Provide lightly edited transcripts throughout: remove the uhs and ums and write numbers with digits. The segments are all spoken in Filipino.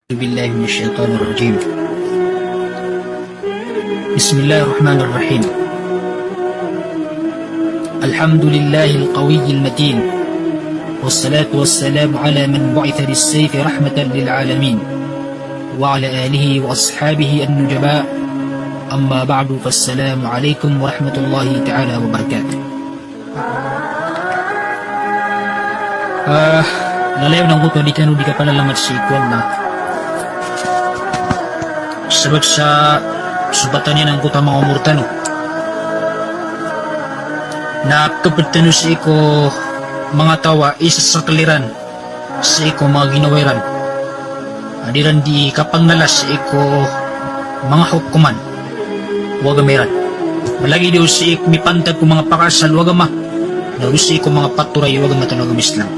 أعوذ بالله من الشيطان الرجيم. بسم الله الرحمن الرحيم. الحمد لله القوي المتين، والصلاة والسلام على من بعث بالسيف رحمة للعالمين، وعلى آله وأصحابه النجباء. أما بعد، فالسلام عليكم ورحمة الله تعالى وبركاته. Lalayo ng kuto di kanu di ka pala lamat si Ikwan na sabag sa subatan niya ng kuta mga umurtano na kapatano si Iko mga tawa isa sa kaliran si Iko mga ginawiran adiran di kapang nalas si Iko mga hukuman wagamiran malagi daw si Iko mipantag ko mga pakasal wagama daw si Iko mga paturay wagamatanong Islam.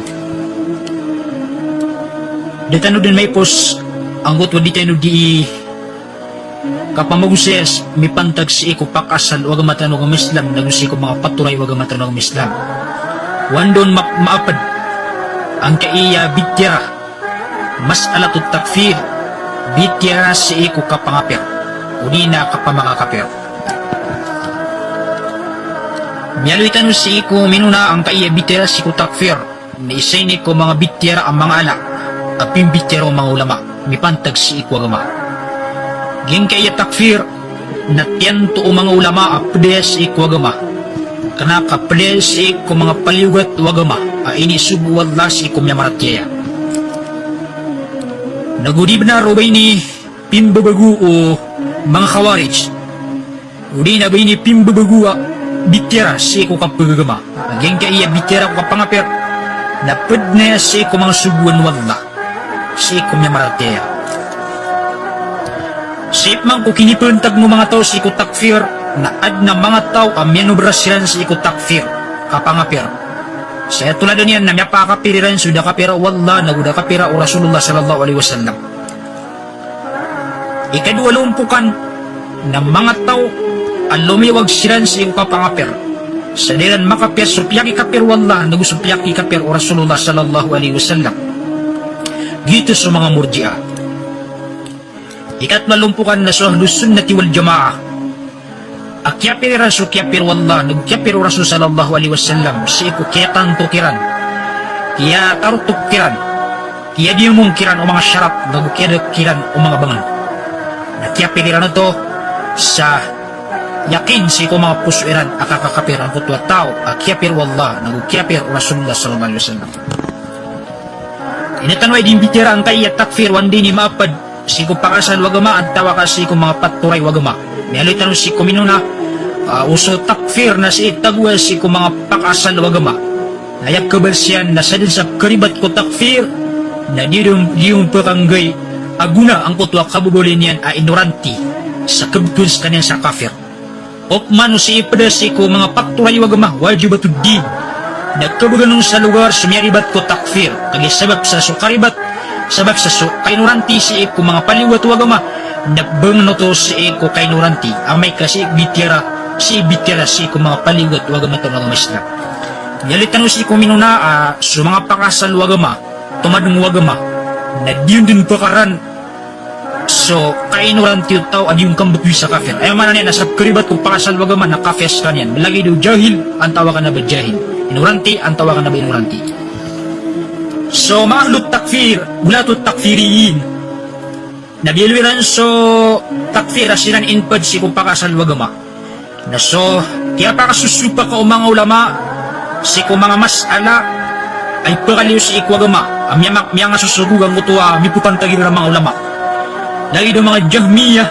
Datano din may pos ang gutwa di tayo di kapamagusayas may pantag si Iko pakasal wag matanong ang Islam nagusi ko mga paturay wag matanong ang Islam. Wandon maapad ang kaiya bitira mas alatut takfir bitira si Iko kapangapir uni na kapamangakapir. Miyaluitan si Iko minuna ang kaiya bitira si Iko takfir ni isay ni ko mga bitira ang mga anak apim bitero mga ulama mipantag si Iko agama. Ging kaya takfir na tiyanto o mga ulama apdes Iko agama. Kana kapdes Iko mga paliwat wagama ini subu wallah si Iko miyamaratyaya. Nagudib na robay ni pimbabagu o mga khawarij. Udi na ba ni pimbabagu bitera si Iko kapagagama. Ging kaya bitera ko kapangapir na pedne si Iko mga subuan wallah si Iko miyamaratyaya. Sip man ko kinipantag mo mga tao si Iko takfir na ad na mga tao ang miyanubrasiran si Iko takfir kapangapir. Saya tulad niyan na miyapakapiriran sudah kapira wallah naguda kapira o Rasulullah sallallahu alaihi wasallam. Ikaduwalumpukan na mga tao ang lumiwag siran si Iko kapangapir. Sa diran makapir supyaki kapir wallah nagusupyaki kapir o Rasulullah sallallahu alaihi wasallam. Gito sa mga murjiah. Ikatmalumpukan na sa ahlus sunnati wal jamaah. Akyapir rasul kyapir wallah nagkyapir rasul sallallahu alaihi wasallam si Iko kiyatan tukiran. Kiya tarutukiran. Kiya di mungkiran o mga syarat nagkyadakiran o mga bangan. Nakyapir na to sa yakin si Iko mga pusuiran akakakapir ang kutwa tao akyapir wallah nagkyapir rasulullah sallallahu alaihi wasallam. Inatanway din bitira ang kaya takfir wandi ni mapad si Iko pakasal wagama at tawa ka si Iko mga paturay wagama. May tanong si Iko minuna uso takfir na si itagwa si Iko mga pakasal wagama. Nayap kabalsiyan na sa din sa karibat ko takfir na di yung pakanggay aguna ang kutwa kabubulin yan a ignoranti sa kabtuns kanyan sa kafir. Okmano si ipada si Iko mga paturay wagama wajibatud din. Nagkabaganong sa lugar sumiyaribat ko takfir kagi sabab sa sukaribat sabab sa kainuranti si Iko mga paliwat wagama nagbangno to si Iko kainuranti ang may kasi bitira si Iko mga paliwat wagama to ng Islam. Yalitan si Iko minuna sa mga pakasal wagama tumadong wagama na diyon din pakaran so kainuranti tao adi yung kambutwi sa kafir ay man niya nasa karibat kung pakasal wagama na kafir kanyan malagi daw jahil ang tawagan na ba jahil inuranti ang tawagan na ba inuranti. So ma'lut takfir gulatut takfiriyin nabilwiran so takfir asiran inpad si kung pakasal wagama na so kaya pakasusupa ka o mga ulama si kung mga masala ay pagaliw si ikwagama ang miyang susurugang kutuwa mipupantagin ng mga ulama lagi do mga jahmiya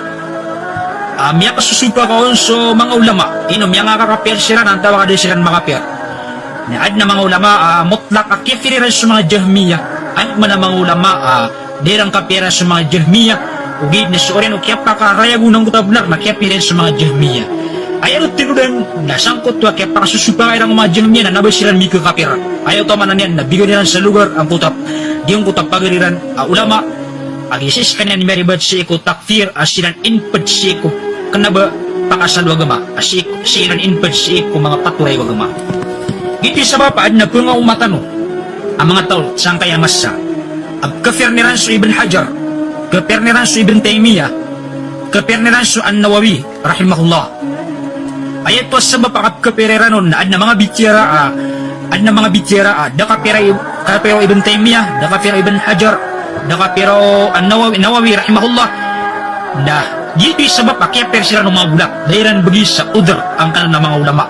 miyang kasusupa ka so mga ulama inom miyang kakapir siran ang tawagan din siran makapir ad na mga ulama mutlak akifiriran sa mga jahmiya at man mga ulama dirang kapiran sa mga jahmiya ugid na suorin o kaya pakarayagunang kutabnak makiapirin sa mga jahmiya ayaw tinudan nasangkot to kaya pakasusupa ng mga jahmiya na nabay silang mika kapira ayaw tamanan yan nabigyan nilang sa lugar ang kutap di yung kutap pagaliran ulama agisis kanyan ni Maribad si Iko takfir asilan inpad si Iko kanaba pakasal wagama asilan inpad si Iko mga paturay wagama. Iti sa bapaad na punga umatano ang mga tao sang kaya masa ang kafir ni Ransu Ibn Hajar Kaperniransu Ibn Taymiyah, Kaperniransu An-Nawawi, rahimahullah. Ay ito sabab ang kapiriranon na mga bitira, da kapiro Ibn Taymiyah, da kapiro Ibn Hajar, da kapiro An-Nawawi, rahimahullah, na dito sabab akyaper sila ng mga ulap, dahiran bagi sa udr ang kanan ng mga ulama.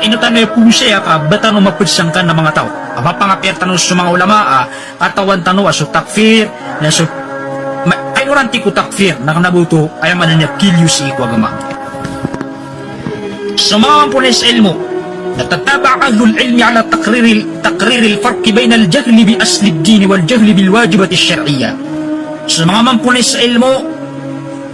Inutan na po siya bata no mapudsang ka ng mga tao. Ama pangapir tanong sa mga ulama, katawan tanong aso takfir, na so, ay nuranti ko takfir, nakanabuto, ay mananap kilyo si Ikwagama. Sa mga pulis ilmo, natataba ahlul ilmi ala taqrir al-farq bayna al-jahli bi asli ad-din wal jahli bil wajibat ash-shar'iyyah. Sa mga mampulis ilmo,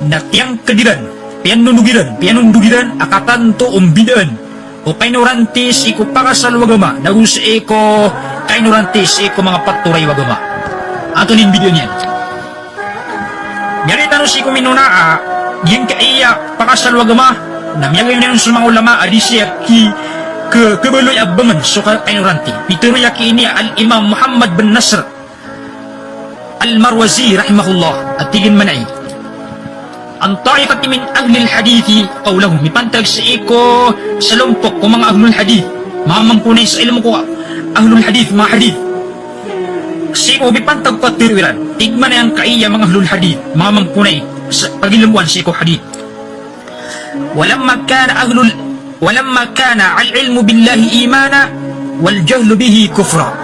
na tiyang kadiran, pianundugiran, akatanto umbidaan, o kainurantis iko pakasal wagama, nagus iko kainurantis iko mga paturay wagama. Ato nin video niyan. Yan itanong si kuminuna, yung kaiya pakasal wagama, na miyagay na yung sumang ulama, adisya ki kabaloy abaman, so kainuranti. Pituloy ki ini al-Imam Muhammad bin Nasr al-Marwazi, rahimahullah, at tigin manay. Ang ta'ifati min ahlil hadithi qawlahu, mipantag sa iko sa lumpok ko mga ahlul hadith, mga mampunay sa ilmo ko ahlul hadith, mga hadith. Sa iko mipantag ko at tiruwiran, tigman na ang kaiya mga ahlul hadith, mga mampunay sa pagilamuan sa iko hadith. Walamma kana al-ilmu billahi imana wal jahlu bihi kufra.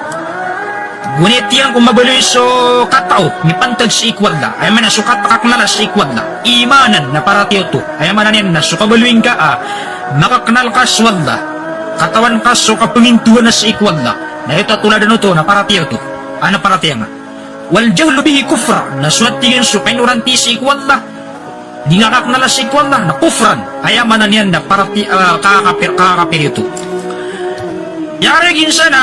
Ngunit yan kung mabaloy so katao, mipantag sa ikwad na, ay man na so katakaknala sa ikwad na, imanan na para tiyo to, ay man na yan na so kabaloyin ka, makaknal ka sa wad na, katawan ka so kapangintuhan na sa ikwad na ito tulad na to na para tiyo to, na para tiyo nga. Wal jahlu bihi kufra, na sulat tingin so kainuranti sa ikwad na, di nga kaknala sa ikwad na kufran, ay man na yan na para kakapir ito. Biaragin san,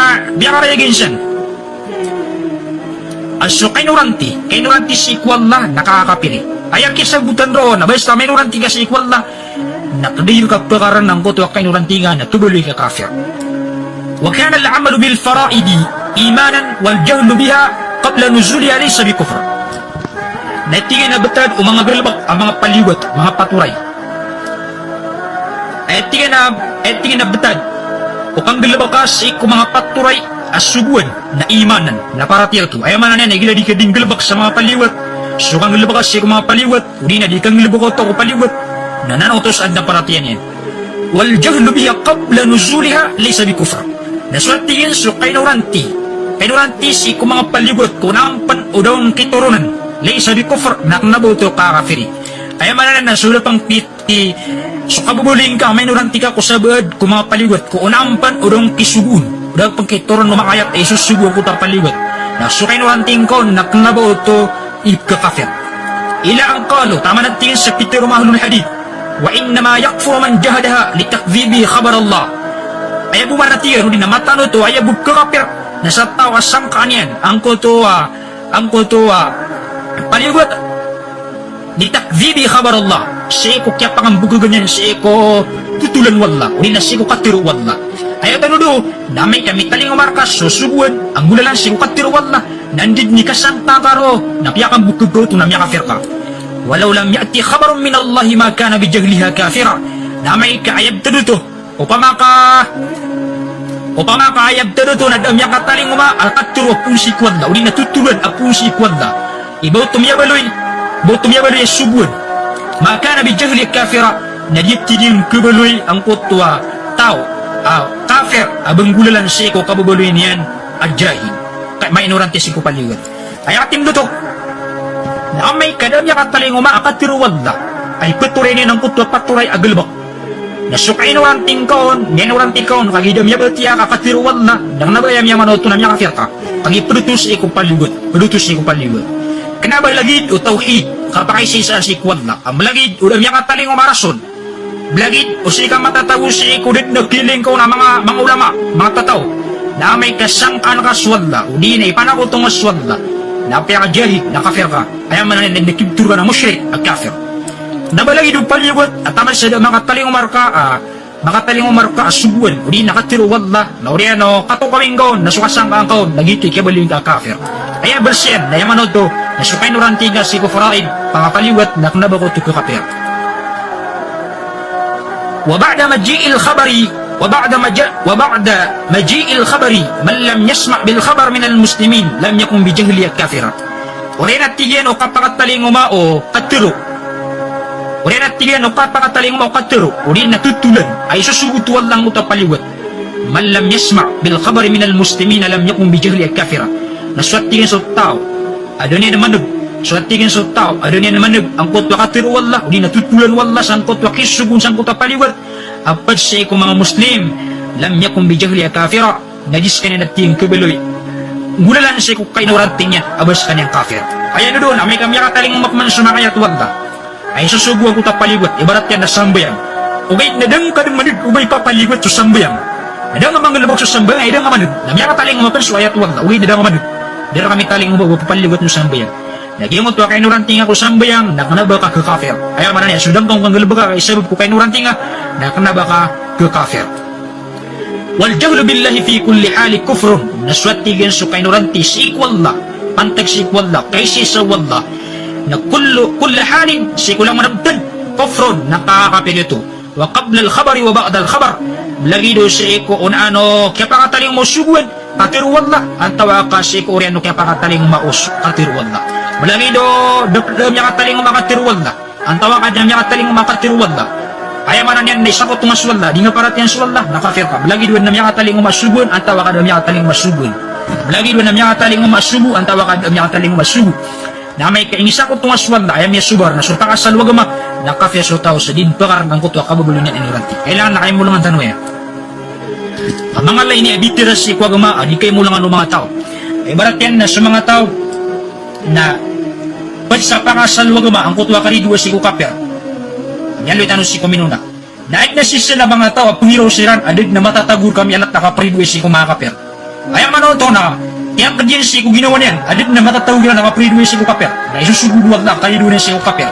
aso kainuranti si ikwalla nakakapiri. Ayan kisagutan roon na basta kainuranti ka si ikwalla, nakadil ka pekaran ng koto kainuranti nga na tubuloy ka kafir. Wa kana al-amalu bil fara'idi imanan wal jahlu biha qabla nuzuliha laysa bi kufr. Natigin na betad o mga galbak ang mga paliwat, mga paturay. Tingin na betad o kang galbak kasi kung mga paturay asubuan na imanan na para tiyo to, ay manan na gila di ka din galbak sa mga paliwat, so kang galbak kasi kung mga paliwat, uli na di kang galbak ko paliwat, na nanautos ad na para tiyan yan. Wal jahlu biha qabla nuzuliha laysa bi kufr. Naswatihin so kainuranti si kung mga paliwat kung naampan o daw kiturunan laysa bi kufr, naknabuto kakafiri. Ay manan na sulat pang piti, so kabubuling ka, may nuranti ka kusabad kung mga paliwat kung naampan o daw kisubun, udah pagkituron ng mga ayat ay susubo ko tapaliwat na sukay no anting ko naknabo to ikakafir. Ila ang kalo tama natin sa pitiro mahlul hadith wa innama yakfuru man jahadaha litakdhibi khabar Allah. Ay bumaratiyan hindi na matano to ay bukakafir na sa tawa sangkanian ang ko to paliwat litakdhibi khabar Allah. Si ko kaya pangambugo ganyan si ko tutulan wala hindi na si ko katiro wala. Ayaw tanudo, namay kami taling umarkas, susubuan, ang mula lang sikukatiro wala, nandid ni kasanta karo, napiyakang bukog ko ito namya kafir ka. Walaw lam yati khabarun min Allahi ma kana bijahliha kafira, namay kaayab tanudo, upama kaayab tanudo, nadamya kataling akatiro apung si kwadla, uli natutulan apung si kwadla, ibaw tumiyabaloy subuan, ma kana bijahliha kafira, nadipti din kubaloy ang kutwa, tao, kafir, abang gulalan si ko kabubuloy niyan, adjahid. May inorante si ko paliwat. Ay ating lutok, na may kadamya kataling umaakatiruwad na, ay paturay niya ng kutwa paturay agalbak. Nasukay inuranting kaon, kagidamya batiya kakatiruwad na, nang nabayam yaman o tunam niya kafir ka, pag ipudutus si ko paliwat. Kanabay lagid o tawhid, kapakaisi sa si kwadla, ang lagid o damya kataling umarason, blagid o si ka matatawo si ikudit na kiling ko na mga ulama, mga tataw, na may kasangkan ka swalla, o di na ipanakotong swalla, na piyakajahid, na kafir ka, ayaw man na nakibtur ka na mushrik at kafir. Nabalagid o paliwat, at taman sa makataling umarka, asubuan, o di nakatiro walla, na uri ano, kato kaming kaon, nasukasang ka ang kaon, nagiti kabaling ka kafir. Ayaw bersiyan, na yaman o to, na sukay nuranti nga si ko faraid pangapaliwat na kunaba ko tuko kapir. وبعد مجيء الخبر وبعد مجيء الخبر من لم يسمع بالخبر من المسلمين لم يكن بجهل كافرا. Urinat tigian o kapakataling umao katiro. Urinat tigian o kapakataling umao katiro. Urin natutulan ay susugutuan lang utapaliwat. Man lam yasma' bil khabari min al muslimin lam yakun bi jahli kafira. Naswat tigian sa tao. Adoni na manug. Swat tigian sa tao. Adoni na manug. Ang kotwa katiro wallah. Urin natutulan wallah sang kotwa kisugun sang kotwa paliwat. Apad sa ko mga muslim lam yakun bi jahli kafira. Najis ka na nating kabeloy. Gulalan siya kung kayo nuranting niya, abas kanyang kafir. Ayan doon, may kami kataling umakman sa mga kayat wagda. Ay susuguan ko tapaligot, ibarat yan na sambayang. Ugay, nadang ka ng manid, ubay papaligot sa sambayang. Nadang nga mga labag sa sambayang, ay nadang nga manid. Namya kataling umakman sa ayat wagda, ugay, nadang nga manid. Dira kami taling umag, papaligot sa sambayang. Nagimot wa kay nuranting ako sambayang, nakanaba ka kafir. Ayaw manan niya, sudang kong kanggalaba ka, isabab ko kay nuranting nakanaba ka kafir. والجهل بالله في كل حال كفر نسوات تيجن سكاي نورانتي سيك والله pantag سيك والله كيسي سو والله na كل حال سيك lang manabdan كفر nakakapil ito وقبل الخبر وبعد الخبر lagi do siko ano kaya pakataling mo suguan katir wallah antawa ka siko oriano kaya pakataling maus katir wallah lagi do dam niya kataling makatir wallah antawa ka niya kataling makatir wallah Ayaw manan yan, naisakot ng aswallah, di nga parat yan aswallah, nakafir ka. Lagi doon na miya kataling umasubun, ang tawa ka na miya kataling umasubun. Lagi doon na miya kataling umasubu, ang tawa ka na miya kataling umasubu. Na may kainisakot ng aswallah, ayaw miya subar, na surta ka sa luwagama, nakafir so tao sa din, pakar ng kutwa, kababulo niyan inuranti. Kailangan na kayo mo lang ang tanong yan. Ang mga lay ni abitiras si kwagama, di kayo mo lang ang mga tao. Ibarat yan na sa mga tao, na pag sa pakasal luwagama, ang kutwa karidua si kukapir. Yan lo'y tanong si kuminuna. Naik na si sila mga tao, pangiraw siran, adig na matatagur kami alat nakapridwe si kumakapir. Ayaw man ito na, kaya kadyan si kuginawa niyan, adig na matatagur na nakapridwe si kukapir. Na isusuguduwag na kayo doon si kukapir.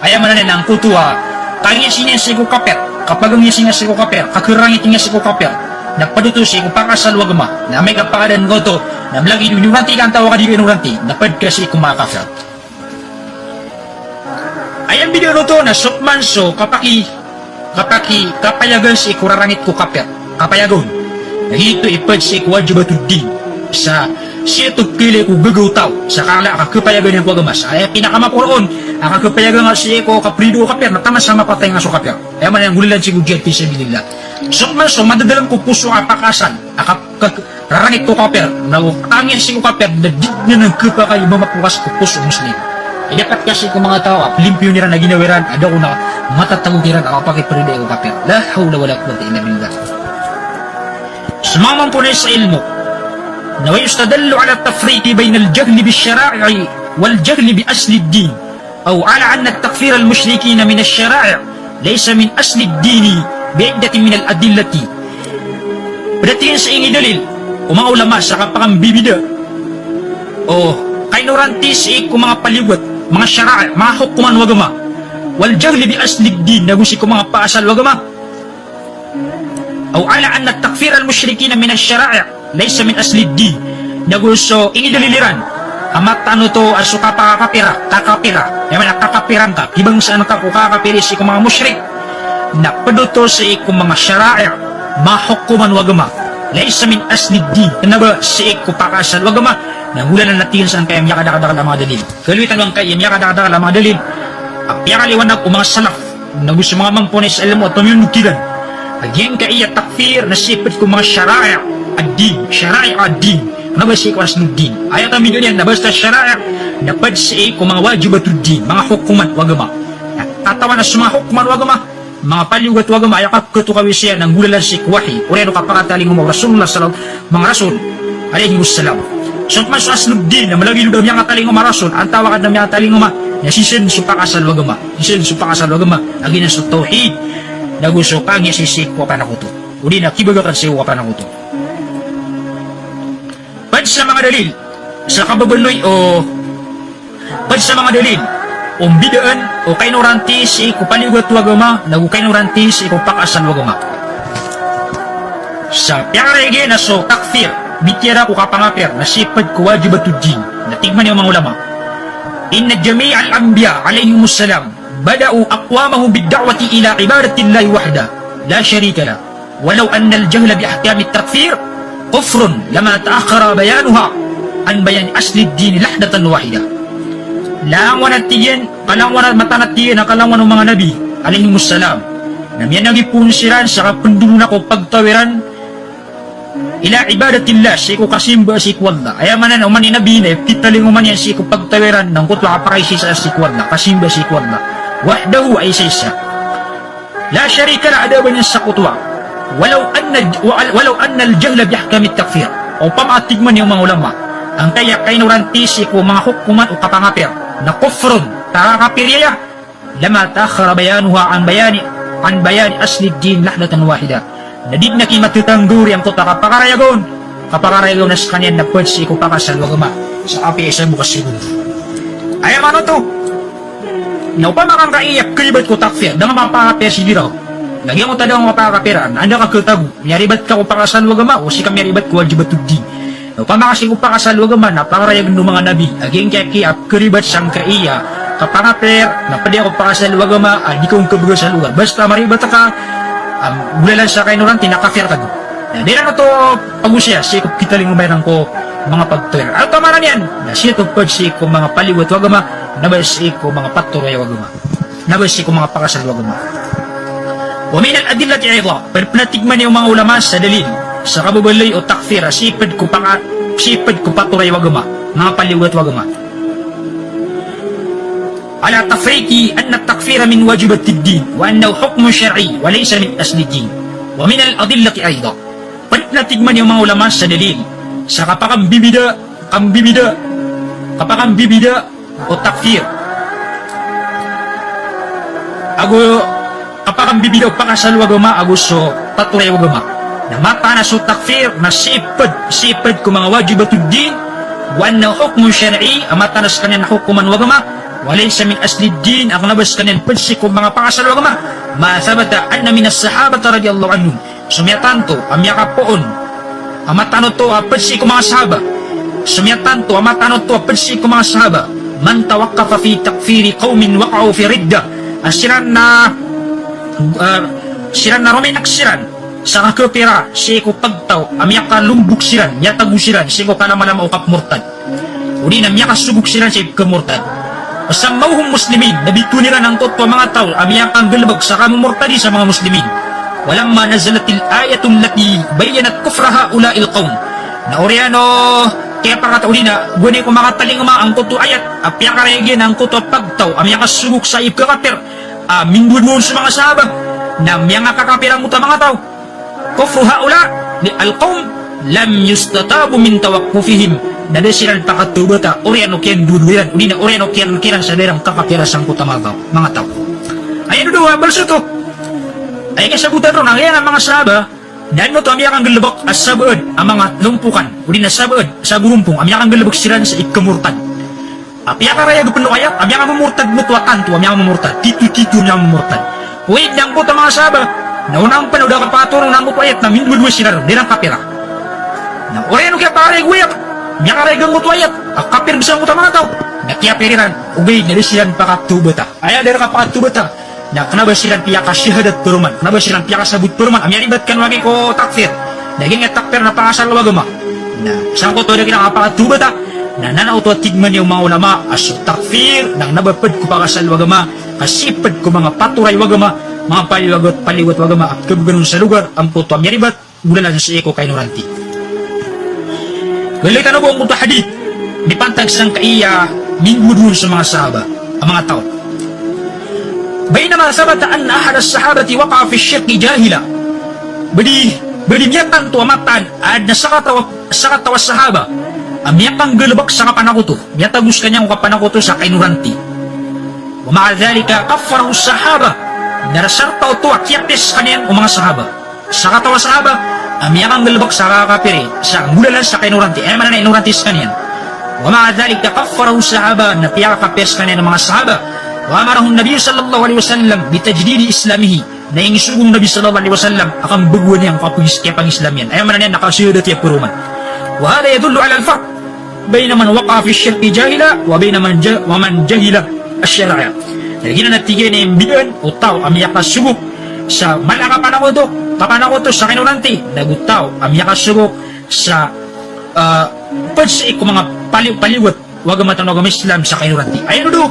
Ayaw man na ang kutuwa, kaya siya si kukapir, kapag ang siya si kukapir, kakirangit niya si kukapir. Nagpaduto si kupakasalwag ma, na may kapakadan ko to, na malagi doon yung ranti ka ang tawa ka di ka ranti, napad ka si kumakapir. Ayan video to na sukman so kapaki kapayagan si kurarangit ko kapet kapayagon nahito ipad si kuwajibatuddin sa siya tukili ko gagaw sa kala kapayagan yung kwagamas ay pinakamapuroon ang kapayagan nga si ko kaprido kapet na tama sa mapatay nga so kapet ay man yung hulilan si kujel pisabilillah sukman so madadalang ko puso apakasan rarangit ko kapet na tangin si ko kapet na di na ng kapakay mamapukas ko puso muslim. Dapat kasi kung mga tao, limpyo nila na ginawiran, ada ko na matatagugiran ako pakipride ko kapir. La hawla wala quwwata illa billah. Sumamang po sa ilmo, na yustadallu ala tafriqi bayna al-jahli bi-syara'i wal-jahli bi-asli ad-din, aw ala anna at-takfir al-mushrikeen min ash-syara'i laysa min asli ad-din bi'iddatin min al-adillati. Padatingin sa ingi dalil, o mga ulama sa kapakambibida, o kainurantis kung mga paliwat, mga syara'i, mga hukuman wagama wal jahli bi asli din nagusi ko mga paasal wagama aw ala anna takfir al musyrikin min ash-syara'i laysa min asli din naguso inidaliliran amat ano to aso kakapira yaman kakapiran ka ibang saan ka ko kakapiri si mga musyrik na paduto sa mga syara'i mga hukuman wagama laysa min asli din naga si ko pakasal wagama nagulan na natin saan kaya miyakadakadakal ang mga dalil. Kaluitan lang kaya miyakadakadakal ang mga dalil. Ang piyakaliwanag o mga salaf na gusto mga mampunin sa alam mo at pamiyunukilan. Agyan ka iya takfir na sipit ko mga syara'i ad-din. Syara'i ad-din. Nabasi ko as din. Ayat ang video niyan, nabasta syara'i napad sa ko mga wajibatuddin, mga hukuman wagama. Tatawa na sa mga hukuman wagama, mga paliwat wagama, ayakap katukawi siya ng gulalan si Kwahi. Ureno kapakataling mo Rasulullah sallallahu mga Rasul alaihi wassalam. So man sa aslubdin na malagi daw niya kataling umarason ang tawag na niya kataling uma na sisin supakasal wagama sisin supakasal wagama agi na sa tauhid naguso kang sisik ko panakuto uli na kibagakan siya ko panakuto pad sa mga dalil sa kababaloy o pad sa mga dalil bidaan o kainuranti si ko paligot wagama nagu kainuranti si ko pakasal wagama sa piyarege na so takfir bitira ko kapangapir na sipad ko wajibatuddin na tigman yung mga ulama إن جميع الأنبياء عليهم السلام بدأوا أقوامهم بالدعوة إلى عبادة الله وحده لا شريك له ولو أن الجهل بأحكام التكفير كفر لما تأخر بيانها عن بيان أصل الدين لحظة واحدة. Langon at tiyan, kalangwan at matanatiyan ang kalangwan ng mga nabi alaihimussalam na miyan nagipunsiran sa kapundulun ako pagtawiran ila ibadatillah si ko kasimba si kwalla ay manan uman ni nabi na kitaling uman yan si ko pagtawiran ng kutwa kapakay sa si kwalla kasimba si kwalla wahdahu ay isa la syarika la ada banyan sa kutwa walau anna al-jahla bihkam at-takfir o pamatigman yung mga ulama ang kaya kainuranti si ko mga hukuman o kapangapir na kufrun tarakapirya lama takhara bayanuha an bayani asli din lahdatan wahida nadig na kimatutangguri ang kuta kapakarayagon na sa kanyan na pwedsi ko pakasal wagama sa api isa bukas siguro ay ano to na upamakang kaiyak kalibat ko takfir da nga mapakapir si diraw lagyan mo tadang mapakapiran anda ka kutago nyaribat ka ko pakasal wagama o si kami nyaribat ko wajibatuddi pamakasi ko pakasal wagama na pakarayag ng mga nabi aging kaya keribat sang kaiya kapangapir na pwede ako pakasal wagama di kong kabuga sa lugar basta maribat ka bulalan sa kainuran tinakafir ka doon di na to pagusya si ko kitaling umayran ko mga pagtuir at tamaran yan na siya to pag si ko mga paliwat wagama nabay si ko mga paturay wagama nabay si ko mga pakasal wagama wa min al-adillat i'idha perpnatigman yung mga ulama sa dalil sa kabubalay o takfira sipad ko paturay wagama mga paliwat wagama ala tafriki anna at-takfira min wajibat ad-din wa annahu hukmun shar'i wa laysa min asli ad-din wa min al-adillati ayda natigman yung mga ulama sa dalil sa kapakambibida o takfir ago kapakambibida o pakasal wagama aguso paturay wagama na mata na so takfir na sipad ko mga wajibatuddin wan na hukmun syar'i amata na sa kanyan na hukuman wagama walay sa min asli din ang nabas kanyan padsik ko mga pakasal wagama masabata anna minas sahabata radiyallahu anhum sumyatanto amyaka poon amatano to padsik ko mga sahaba sumyatanto amatano to padsik ko mga sahaba man tawaqqafa fi takfiri qaumin waqa'u fi ridda asiran na ruminak siran sa kakapira si ko pagtaw amyaka lumbuk siran yatagu siran si ko kalamalama o kapmurtad uli na amyaka subuk siran si kamurtad pasamawhum muslimin nabituniran ang totoo mga tao amyakang galbag sa kamumurtadi sa mga muslimin walamma nazalatil ayatul lati bayanat kufra haula'il qaum na oriano kaya pakatauli na guni ko makataling ang totoo ayat apyakaregen ang totoo pagtaw amyaka subuk sa ikakapir minggunon sa mga sahaba na amyaka kakapirang muta mga tao kufru haula ni alqaum lam yustatabu min tawaqqufihim nade siran pakatubata oriano kian duduyan uli na oriano kian kiran sa derang kakapira sang kutamagaw mga tao ayan doon balso to ay kasagutan ron ang yan ang mga sahaba dahil no to amyakang galabak as sabaad ang mga lumpukan uli na sabaad sa burumpong amyakang galabak siran sa ikamurtad apyakaraya gupano kaya amyakang mamurtad mo tuwatan to amyakang mamurtad titu amyakang mamurtad wait lang po to mga sahaba naunang panood ang kapaturong ng mutwayat na mindudwa sila ron dirang kapira na oriano kaya pakaraya guwayak nyakaregang mutwayat ang kapir bisang muta mga tao nakiapiriran ugay na silang pakatubata ay adara ka pakatubata na kenapa silang piyaka syahadat peruman kenapa silang piyaka sabut peruman amya ribatkan wagi ko takfir naging takfir na pakasal wagama na isang ko to naging pakatubata na nanauto tigman yung mga ulama as takfir nang nabapad ko pakasal wagama kasipad ko mga paturay wagama mga paliwat wagama at kabuganon sa lugar ang puto amya ribat mula lang sa iko kay Nuranti Galay tanong ko ang punto hadith ni pantag sang kaiya minggu dun sa mga sahaba ang mga tao bainama sabata anna ahad as-sahabati waqa'a fi ash-shirki jahila badi miyatan to amatan ad na sakatawa sahaba amyakang galabak sa kapanakuto miyatagus kanyang kapanakuto sa kainuranti wa ma'a dhalika kaffarahu as-sahaba narasarta to akyates kanyan o mga sahaba sakatawa sahaba amyakang galabak sa kakapiri sa mulalan sa kainuranti ay manan na inuranti sa kanyan wa ma'a dhalika kaffarahu as-sahaba na piyakapes kanyan ng mga sahaba wa amarahum nabiy sallallahu alaihi wasallam bitajdidi islamihi na yung isugong nabi sallallahu alaihi wasallam akan baguan niyang kapang islamian ay manan na nakasiyudat yung puruman wa hada yadullu ala al-farq بينما وقع في الشرك جاهلا وبين ومن جهل الشرع. Jadi natigyan na imbigan o tao ang yakasubok sa malaka panako to sa kinunanti nagutaw ang yakasubok sa pansi ko mga paliwat wag matanaw ng Islam sa kinunanti. Ayun do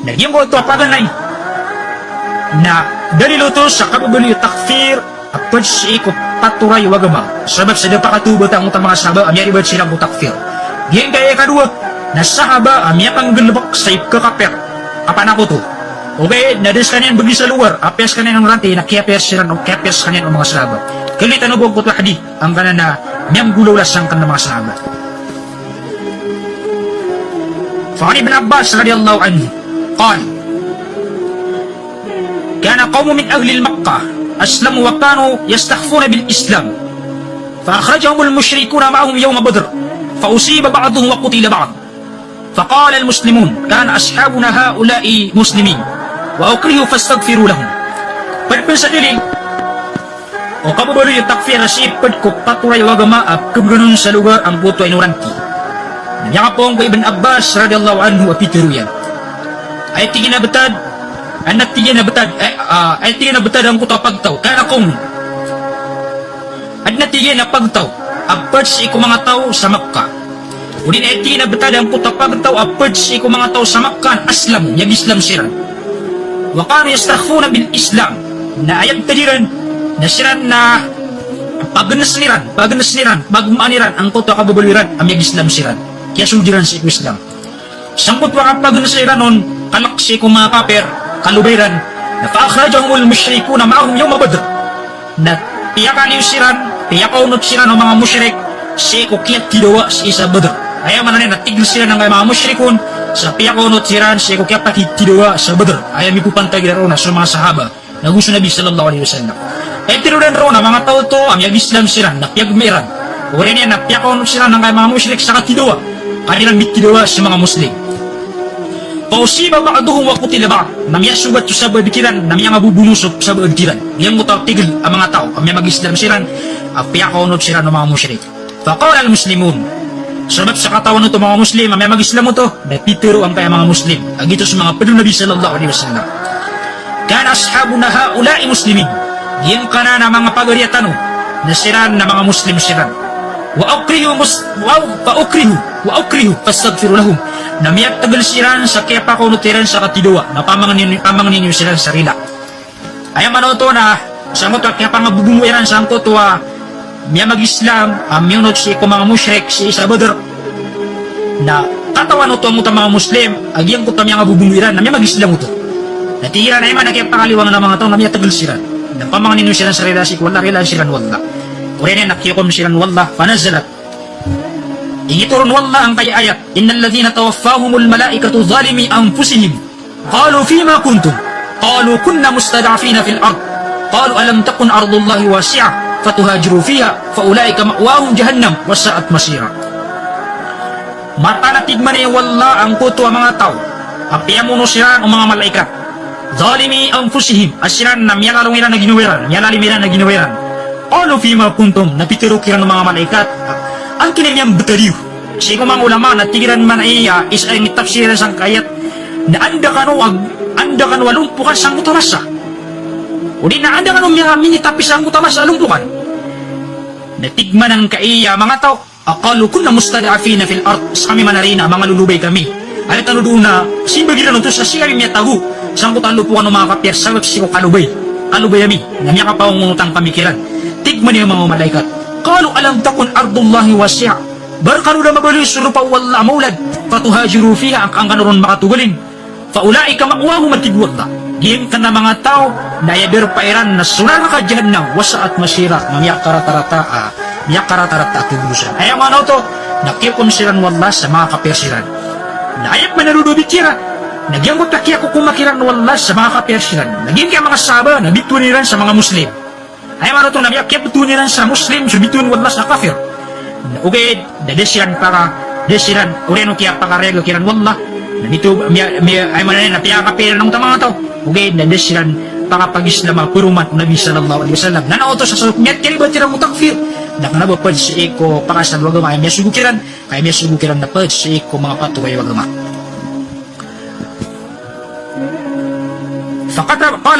naging ko ito apaganay na dalilo to sa kababali takfir at pansi ko paturay wag ma sabab sa napakatubot ang mga sahaba ang yaribad silang takfir. Diyan kaya kadua na sahaba ang yakang galbak sa ikakaper kapan ako to? Okay, nadis kanyan bagi sa luar, apes kanyan ang ranti, nakiapes sila, nakiapes kanyan ang mga sahabat. Kalit ano po hadith, ang kanan na miyam gulaw lasang kan ng mga sahabat. فعن ابن عباس رضي الله عنه قال كان قوم من أهل المكة أسلموا وكانوا يستخفون بالإسلام فأخرجهم المشركون معهم يوم بدر فأصيب بعضهم وقتل بعض فقال المسلمون كان أصحابنا هؤلاء مسلمين وأكرهوا فاستغفروا لهم. Pagpensarili o kababali yung takfir na sipad ko paturay wagama at kabganon sa lugar ang puto ay nuranti. Nanyakapong ko Ibn Abbas radiyallahu anhu at pitiruyan. Ay tingin na betad ang puto pagtaw kaya kong at natigyan na pagtaw apad si ko mga tao sa Makkah. Udin ay tingin na betad ang puto pagtaw apad si ko mga tao sa Makkah aslam yung Islam siran. Wakano yastakhfuna bil Islam na ayag tadiran na siran na pagnesniran bagmaniran ang puto kababaliran ang yung Islam siran kaya sudiran si Islam sangkot waka pagnesniran nun kalaksi ko mga kaper kalubayran na paakhrajahumul musyrikuna ma'ahum yung mabadr na piyakan yung siran piyakaunot siran ng mga musyrik si ko kiyat tidawa si isa badr ayaw mananin na tigil sila ng mga musyrikun sa piyakonot siran si ko kiyat tidawa sa badr ayaw mipupantay gila na sa mga sahaba na gusto Nabi sallallahu alaihi wasallam ay tinuran ro na mga tao to ang yung Islam siran na piyagmiran o rin yan na piyakonot siran ng mga musyrik sa katidawa kanilang mitidawa sa mga muslim pausiba ba'duhum wa qutila ba'd namya subat sa bikiran namya mabubunusok sa bikiran yang mutatigil ang mga tao ang mag-Islam siran ang piyakonot siran ng mga musyrik faqala al-muslimun sabab sa katawan nito mga muslim ang mag-Islam to napitiro ang kaya mga muslim agito sa mga pedul Nabi sallallahu alaihi wasallam kana ashabuna haula'i muslimin yang kana na mga pagariatan na siran na mga muslim siran wa ukrihu fastaghfiru lahum na miyak tagal siran sa kaya pa kunutiran sa katidawa na pamang ninyo siran sa rila ay manoto na sa mo to kaya pa mabubunguiran sa angko to miya mag-Islam ang yunod si ko mga musyrik si isa badr na katawan ito ang mga muslim agyang ko tamiyang mabubunguiran na miya mag-Islam ito natira na iman na kaya pakaliwangan ng mga tao na miya tagal siran na pamang ninyo siran sa rila si ko wala rila siran wala ورين نكيكم سيرا والله فنزلت يترون والله أن كي آيات إن الذين توفاهم الملائكة ظالمي أنفسهم قالوا فيما كنتم قالوا كنا مستضعفين في الأرض قالوا ألم تكن أرض الله واسعة فتهاجروا فيها فأولئك مأواهم جهنم وساءت مصيرا mata na tigman ni wala ang puto ang mga tao apiamuno siran ang mga malaikat zalimi anfusihim asiran na miyalalungiran na ginuwiran miyalalimiran na ginuwiran Alo fima kuntum napitiro kiran ng mga malaikat ang kinilyang betaliw sigo mga ulama na tigiran man iya is ay tafsiran sang kayat na anda kanu walumpukan sang utamasa o di na anda kanu mga minitapis sang utamasa alumpukan natigman ang kaiya mga tao akalu kunna mustada'afina fil ard sa kami manarina mga lulubay kami alit ano doon na simbagiran ito sa siya may tagu sang utalumpukan ng mga kapyas sa sigo kalubay ami na miya kapangungutang pamikiran tigman yung mga malaikat qalu alam takun ardullahi wasi'a barkanu na mabalis rupa wala maulad fatuhajiru fiha ang kanuron makatugalin faulaika ma'wahum matigwata giyem ka na mga tao na yadir pairan na sunara ka jahannam wasaat masira mamiyak karatarata akibulusan ayang ano to nakikon siran wala sa mga kapirsiran na ayak manarudubit sira nagyang magkakya ko kumakiran wala sa mga kapirsiran naging kaya mga saba na bituniran sa mga muslim ay mano itong namiyak kaya bituniran sa muslim sa bitun wala sa kafir okay dadesiran ureno kaya pakarego kiran wala nito ay mano na piya kapir ng tamang ito okay dadesiran pakapag-Islam puruman Nabi sallallahu alaihi wasallam nanauto sa suluknyat kaya ba tirang mutakfir nakanabapad si iko pakasal wagama, kaya may sugukiran na pad si iko mga patuway wagama.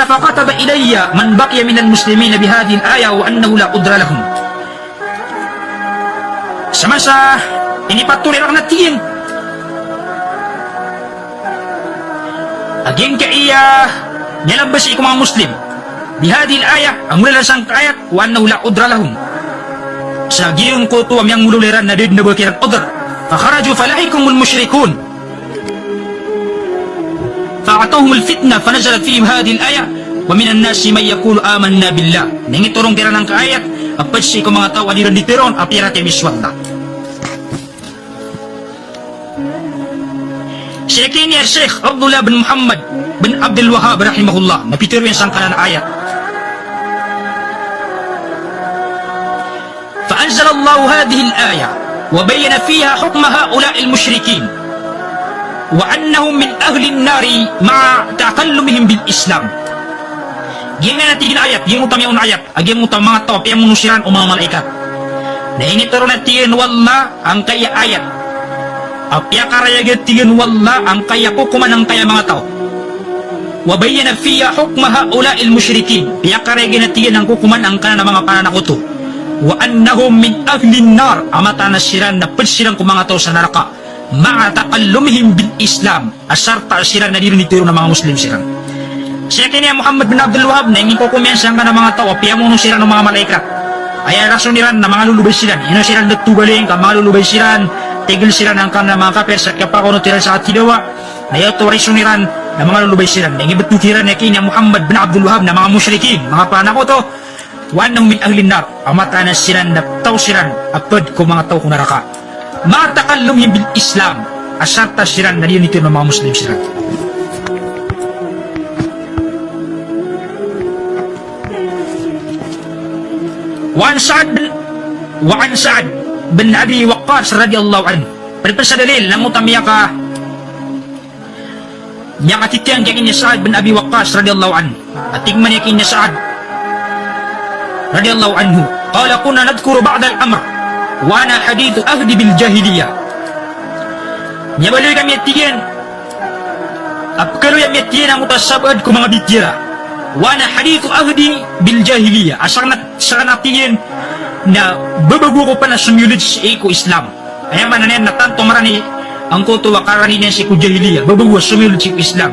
فكتب إلي من بقي من المسلمين بهذه الآية وأنه لا قدر لهم. Semasa ini patuloy lang natin. Aging kaya nilabas ko mga Muslim. Bihadil ayah, ang mula lang sang ayat, wa annahu la udra lahum. Sa giyong ko to amyang mululiran na din na bakiran udra. Fakharaju falahikumul musyrikun. Fa'atahumul fitna fanazalat fihim hadil ayah. Wa minan nasi may yakulu amanna billah. Nangiturong kira ng kaayat, apad si ko mga tao adiran ditiron, apirate miswat na. Syekh Syekh Abdullah bin Muhammad bin Abdul Wahhab rahimahullah napitiro yan sang kanan ayat. فأنزل الله هذه الآية وبين فيها حكم هؤلاء المشركين وأنهم من أهل النار مع تكلمهم بالإسلام. Gimana natin ayat, gimana utama yung ayat, agim utama mga tao, piyang munusiran o mga malaikat. Na initaro natin wala ang kaya ayat. Apya karayagatin wala ang kaya kukuman ng kaya mga tao. Wabayana fiya hukma haula'il musyrikin. Apya karayagatin ang kukuman ang kana ng mga pananakoto. Wa annahum min ahlin nar. Amata na siran na padsirang kung mga tao sa naraka. Ma'ataqallumihim bil Islam. Asarta siran na dirinitiro ng mga Muslim siran. Siya kanya Muhammad bin Abdul Wahhab na ingin kukumensan ka ng mga tao. Apya mo siran ng mga malaikat. Ay rason niran na mga lulubay siran. Ino siran nagtugaling ka mga lulubay siran. Tigil sila ng kanang mga kapir sa kapakono tiran sa atidawa na yato risuniran na mga lulubay sila na ibetukiran na kanya Muhammad bin Abdul Wahhab na mga musyrikin mga panakoto wanang min ahlin nar amata na sila na tao sila apad ko mga tao kung naraka matakallumhim bil Islam asarta sila na diyan ito ng mga Muslim sila. Wa'an Sa'ad bin Abi Waqqas radhiyallahu anhu. Peripasa dalil ng utamiya ka niya katitiyan kaya kinya Sa'ad bin Abi Waqqas radhiyallahu anhu. At tigman niya kinya Sa'ad radhiyallahu anhu. Qala kunna nadhkuru ba'da al-amr wa ana hadithu ahdi bil jahiliyah. Niya baloy kami atiyan. Apkalo yung atiyan ang utasabad ko mga bitira. Wa ana hadithu ahdi bil jahiliyah. Asang natiyan na babago ko pa na sumulid sa iko Islam. Kaya man na tanto marani ang kutuwa karani niya si Jahiliya. Babago sumulid sa iko Islam.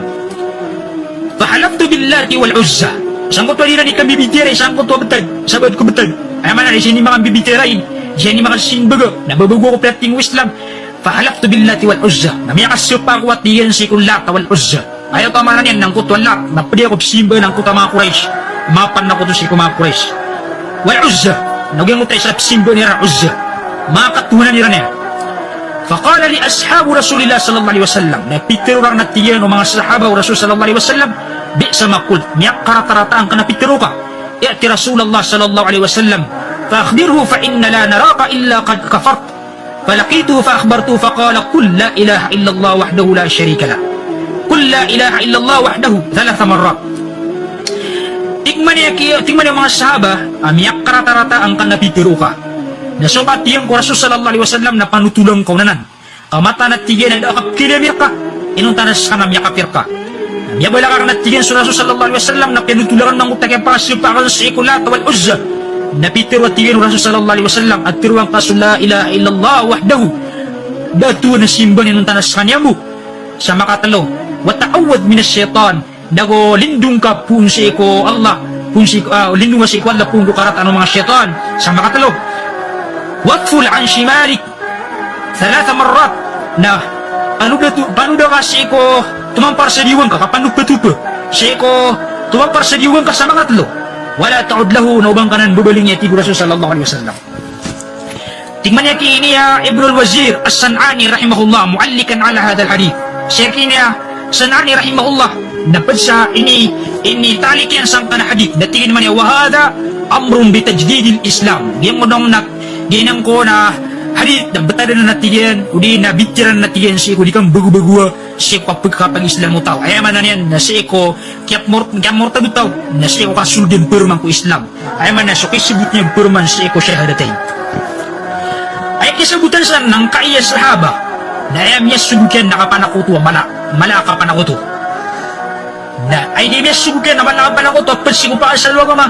Fahalaftu billati wal uzza. Isang kutuwa nila ni kami bitiray. Isang kutuwa betag. Sabad ko betag. Kaya man na siya ni mga bibitiray. Siya ni mga sinbago. Na babago ko plating Islam. Fahalaftu billati wal uzza. Na may kasupa ko at diyan si Kullata wal uzza. Ayaw ka man na yan ng kutuwa lat. Napadi ako simba ng kutuwa mga Quraysh. Mapan na ko to si mga Quraysh. Wal uzza. Nagyang utay sa simbo ni Uzza. Mga katuhunan nila niya. Faqala li ashabu Rasulillah sallallahu alaihi wasallam. Napitiro lang natiyan o mga sahaba o Rasul sallallahu alaihi wasallam. Bi'sa makult. Niyak karatarata ang kanapitiro ka. I'ti Rasulullah sallallahu alaihi wasallam. Faakhbirhu fa inna la naraka illa qad kafart. Falaqituhu fa akhbartuhu faqala qul la ilaha illallah wahdahu la sharika lah. Qul la ilaha illallah wahdahu 3 marrat. Tingman niya mga sahaba, amiyak karata-rata ang kanapitiro ka. Nasukat tiyang ko Rasul sallallahu alaihi wasallam na panutulang kaunanan. Kamata na tigyan na akap kinamir ka, inuntanas ka na miyakapir ka. Miyabala ka na tigyan sa Rasul sallallahu alaihi wasallam na pinutulangan ng utak yung pasyo pa ka sa ikulat wal uzza. Napitiro at tigyan Rasul sallallahu alaihi wasallam at tiruang kaso la ilaha illallah wahdahu. Datu na simba inuntanas ka niya mo. Sa makatalo, wata'awad minas syaitan. Dago lindung ka punsi ko Allah punsi lindung si ko Allah pungo karat ano mga syaitan sa makatalo waqful an shimalik 3 marrat na paano daw kasi ko tumampar sa diwan ka kapanupa-tupa si ko tumampar sa diwan ka sa makatalo wala ta'ud lahu na ubang kanan bubaling niya tigo Rasul sallallahu alaihi wasallam. Tingnan niya kini Ibn al-Wazir as-San'ani rahimahullah muallikan ala hadha al-hadith. Siya kini San'ani rahimahullah dapat sa ini talik yan sang kana hadith natingin man niya wahada amrun bitajdidil Islam diyan mo nung ginang ko na hadith na batadan na natiyan, udi na bitiran natiyan si ko di kang bagu-bagua si ko kapag Islam mo tao. Ay man na yan na si ko kaya morta tao na si ko kasulden perman ko Islam. Ay man na so kisibut niya perman si ko syahadatain. Ay kisabutan sa nang kaya sahaba na ayam niya subukan nakapanakuto mala kapanakuto. Na ay di niya subukan na mala kapanakuto pagsigo pa sa luwa ma.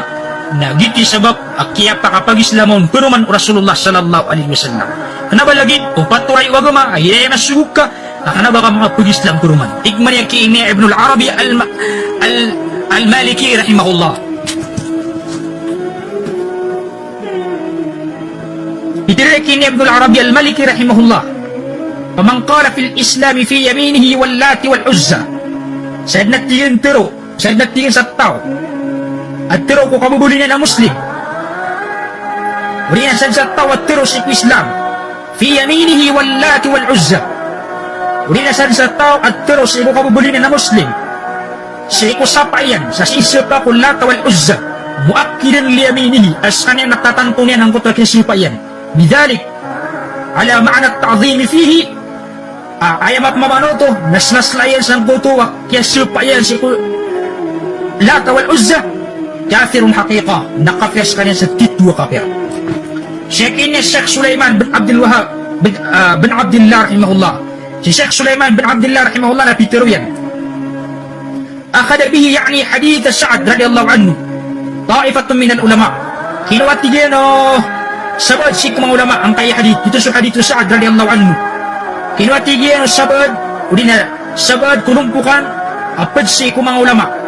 Na giti sabab akya pa kapag Islamon pero man Rasulullah sallallahu alaihi wasallam. Kenapa lagi o paturay wagama ay ay masuguk ka kenapa ka mga pag-Islam pero man. Tigman niya ki ini Ibn al-Arabi al-Maliki rahimahullah. Itiray ki ini Ibn al-Arabi al-Maliki rahimahullah. Faman qala fil Islam fi yaminihi wal Lati wal Uzza. Said natigin tiro, said natigin sa tao. At tiro ko kabubuli niya na Muslim. Uriyan sa tao at tiro si Islam. Fi yaminihi wal Lati wal Uzza. Uriyan sa tao at tiro si ko kabubuli niya na Muslim. Si ko sapayan sa sisipa ko Lata wal Uzza. Muakkidan li yaminihi as kanya natatanto niya ng kutwa kisipayan. Bidalik ala ma'ana ta'zimi fihi ayamat mamanoto naslaslayan sa kutuwa kisipayan si ko Lata wal Uzza. Kafirun haqiqa, nakafir sekalian setidua kafir. Syekh ini Syekh Sulaiman bin Abdul Wahab bin Abdullah rahimahullah. Si Syekh Sulaiman bin Abdullah rahimahullah na piteruyan. Akhada bihi yani hadith Sa'ad radhiyallahu anhu. Ta'ifatun min al-ulama. Kinuwati geno sabad si mga ulama ang kaya hadith. Ito sa hadith Sa'ad radhiyallahu anhu. Kinuwati geno sabad udina sabad kulumpukan apad si mga ulama.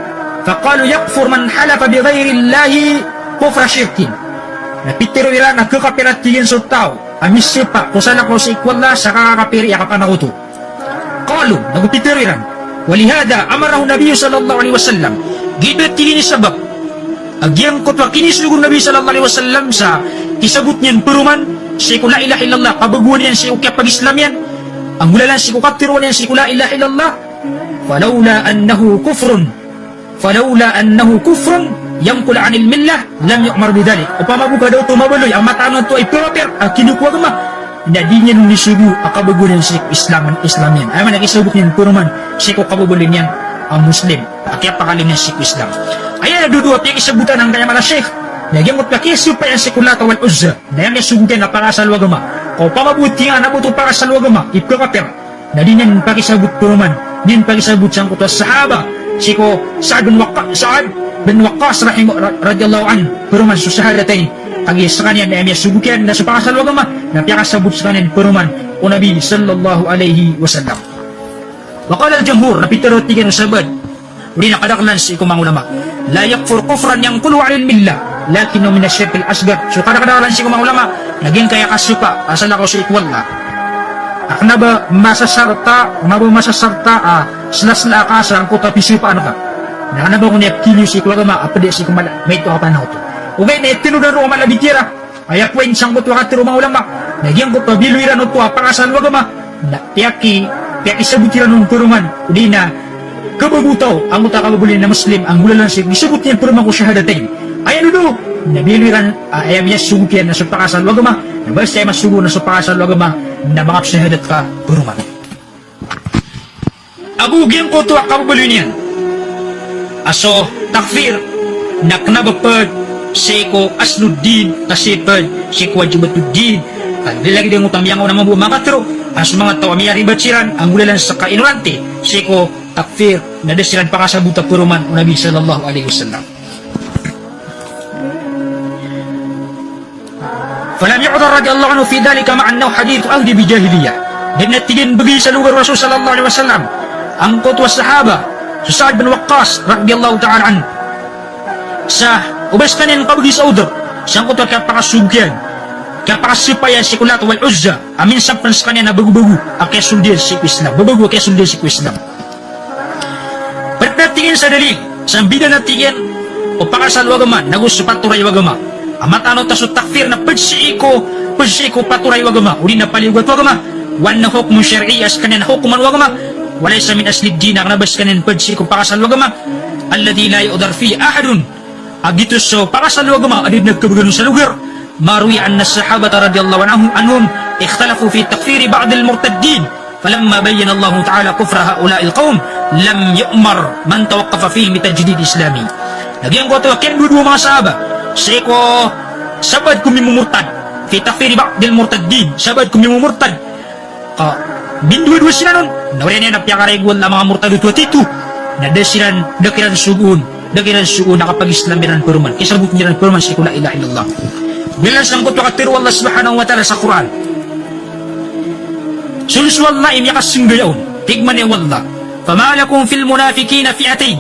فقالوا يكفر من حلف بغير الله كفر شرك. Napitiro ila nagkakapirat tigin sa tao. Amis sipa kusala ko sa ikwala sa kakapiri akapanakuto. Qalu nagupitiro ila. Walihada amarahu Nabi sallallahu alaihi wasallam. Gibet tigin sabab. Agyang ko pa kinisugo Nabi sallallahu alaihi wasallam sa isabot niyan peruman si la ilaha illallah kabaguan niyan si ukya pag-Islam yan. Ang mulalan si kukaptiro niyan si la ilaha illallah. فلولا أنه كفر ينقل عن الملة لم يؤمر بذلك. Upama buka daw tumabaloy ang matano to ay proper kinukwa gama na di niya nisugo akabagulan si Islam yan. Ay man nakisubok niyan puro man si ko kabagulan yan ang Muslim kaya pakalim niya si Islam. Ay naduduwa at yung isabutan ng kaya mga Sheikh nagyang mo pakisyo pa yan si Lata wal Uzza na yan nasugutin na pakasal wagama o pamabuti nga nabuto pakasal wagama ipkakaper na di niyan pakisabot puro man din pakisabot siyang kutas sahaba si ko Sa'ad bin Waqqas radhiyallahu anhu peruman susahadatain kagi sa kanya na emiya subukian na sa pakasal wagama na piyakasabot sa kanya peruman o Nabi sallallahu alaihi wasallam. Waqala al-jamhur na pitarotigan ng sabad uli nakadaklan si kumang ulama la yakfur kufran yang kulu alil millah lakin min asyirk al-asgar. So kadakadalan si kumang ulama naging kaya kasupa asal ako sa ikwala aknaba masasarta sila ka sa ko tapisi pa ano ka nakana ba ko niya kilo si ko ma apade si ko mala may to pa na to ugay na tinudan ro mala bitira aya kwen sang ko to ka tiro mga ulama nagyang ko to biluira no to pakasal wa ma na tiyaki sa butira nung turuman udi na kababutaw ang uta kababulin na Muslim ang gulan si disebut niya turuman ko syahadatain ay ano na biluiran ay niya subukian na sa pakasal wa ma na basta ay masugo na sa pakasal wa ma na mga syahadat ka turuman. Abugyan ko to akabulin yan. Aso takfir naknabapad si ko asnuddin kasipad si ko wajibatuddin kagilagi din utang yang una mabuha makatro aso mga tao amiyari batsiran ang gulalan sa kainurante si ko takfir na desiran pakasabuta puruman o Nabi sallallahu alaihi wasallam. Falam yu'dhar radiyallahu anhu fi dhalika ma'annahu hadithu ahdi bijahiliyah. Din natigin bagi sa lugar Rasul sallallahu alaihi wasallam ang kutwa sahaba sa Sa'ad bin Waqqas radiyallahu ta'ala anhu sa ubas kanin kabagi sa udar siyang kutwa kaya pakasugyan kaya pakasipayan si Lata wal Uzza amin sampan sa kanya na bagu-bagu ang kaya sundin si Islam bagu-bagu kaya sundin si Islam. Pagdatingin sa dali sa bida natigin o pakasal wagaman nagusto paturay wagama amat ano taso takfir na pagsi ko paturay wagama uli na paliwat wagama wan na hukmun syar'i as kanya na hukman wagama walaysa min asli din ang nabas kanin pagsi ko pakasal wagama alladhi la yu'dhar fi ahadun agito so pakasal wagama adid nagkabagano sa lugar ما روي أن الصحابة رضي الله عنهم اختلفوا في تكفير بعض المرتدين فلما بين الله تعالى كفر هؤلاء القوم لم يؤمر من توقف فيهم بتجديد إسلامي. Lagi ko tawakin dua mga sahaba. Say ko sabad kumi mumurtad fi takfir ba'dil murtaddin. Sabad kumi mumurtad. Bindu sila nun. Nawala niya napiyakaregwal na mga murtad itu. Nadasiran dakiran sugun nakapag-islamiran peruman. Kisabut niran peruman si la ilaha illallah. Bilang sang kutu katiru Allah subhanahu wa ta'ala sa Quran. Sulus wallahi yakasinggayaun. Tigman ya wallah. Fama lakum fil munafikina fi'atain.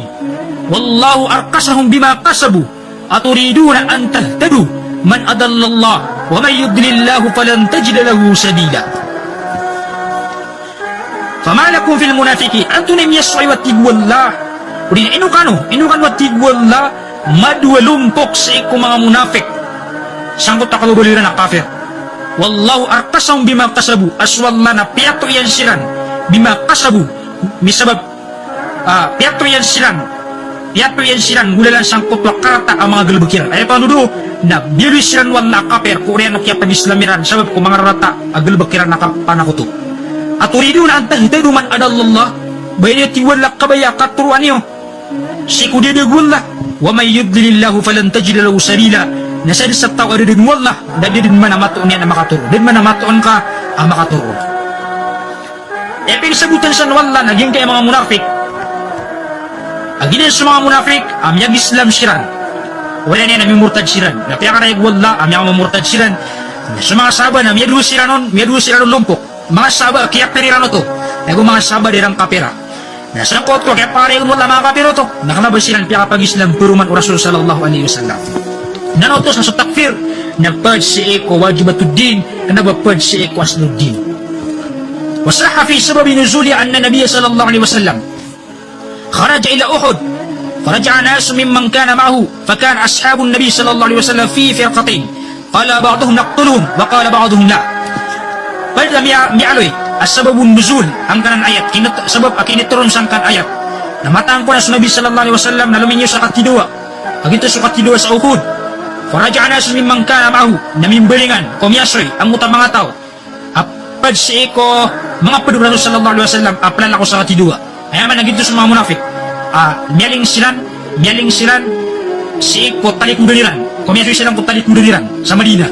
Wallahu arkasahum bima kasabu. Aturiduna an tahtadu. Man adallallah. Wa man yudlillahu falan tajida lahu sabila. Fama lakum fil munafikin. Antunim yasway wa tigwallah. Udin inukan wa tigwallah. Madwa lumpok sa iku mga munafik. Sangkot takalubaliran na kafir. Wallahu arkasahum bima kasabu. Aswallah na piyato yan silan. Bima kasabu. Misabab piyato yan silan gulalan sangkot wakata ang mga galabakiran. Ay panudo na bilis silan wala kafir. Korean kaya pag-islamiran. Sabab kung mga rata ang galabakiran na kapanakuto. At urido na antah itayo man adallallah. Bayan niyo tiwala kabaya katuruan niyo. Sikudidigulla. Wa may yudlilillahu falan tajida lahu sabila. Nasa sa tao adidin wallah. Dadidin man na matuon yan na makaturo. Din man na matuon ka ang makaturo. E pinasabutan sa wallah. Naging kaya mga munafik. Aginin sa mga munafik. Amyag Islam siran. Wala niya namimurtad siran. Napaya ka na wallah. Amyag mamurtad siran. Sa mga sahabat na miyadu siran nun lumpok. Mga sahabat kaya perirano to. Nago mga sahabat dirang kapira. Nasa kot ko kaya pare mo mga kapiro to. Nakalabas silang piya kapag Islam peruman o Rasul sallallahu alaihi wasallam. Nanotos na sa takfir, nagpad si Eko wajibatuddin, nabapad si Eko asluddin. Wasaha fi sababi nuzuli anna Nabiya sallallahu alaihi wasallam kharaja ila Uhud, faraja'a nasu mimman kana ma'ahu, fakana ashabun Nabi sallallahu alaihi wasallam fi firqatin, qala ba'duhum naqtulun, wa qala ba'duhum la. Pada mi'aloy, asbabun nuzul, ang kanang ayat, sabab akinituron sang kan ayat. Namatang ko na sa Nabi sallallahu alaihi wasallam na luminyo sa katidua. Agito sa katidua sa Uhud. Faraja'ana sa mimang kana ma'ahu, namimbalingan, kumyasoy, ang utang mga tao. Apad si Eko, mga padurano sallallahu alaihi wasallam, aplan ako sa katidua. Kaya man nagito sa mga munafik. Miyaling silan, si Eko talik mudaliran. Kumyasoy silang talik mudaliran sa Madina.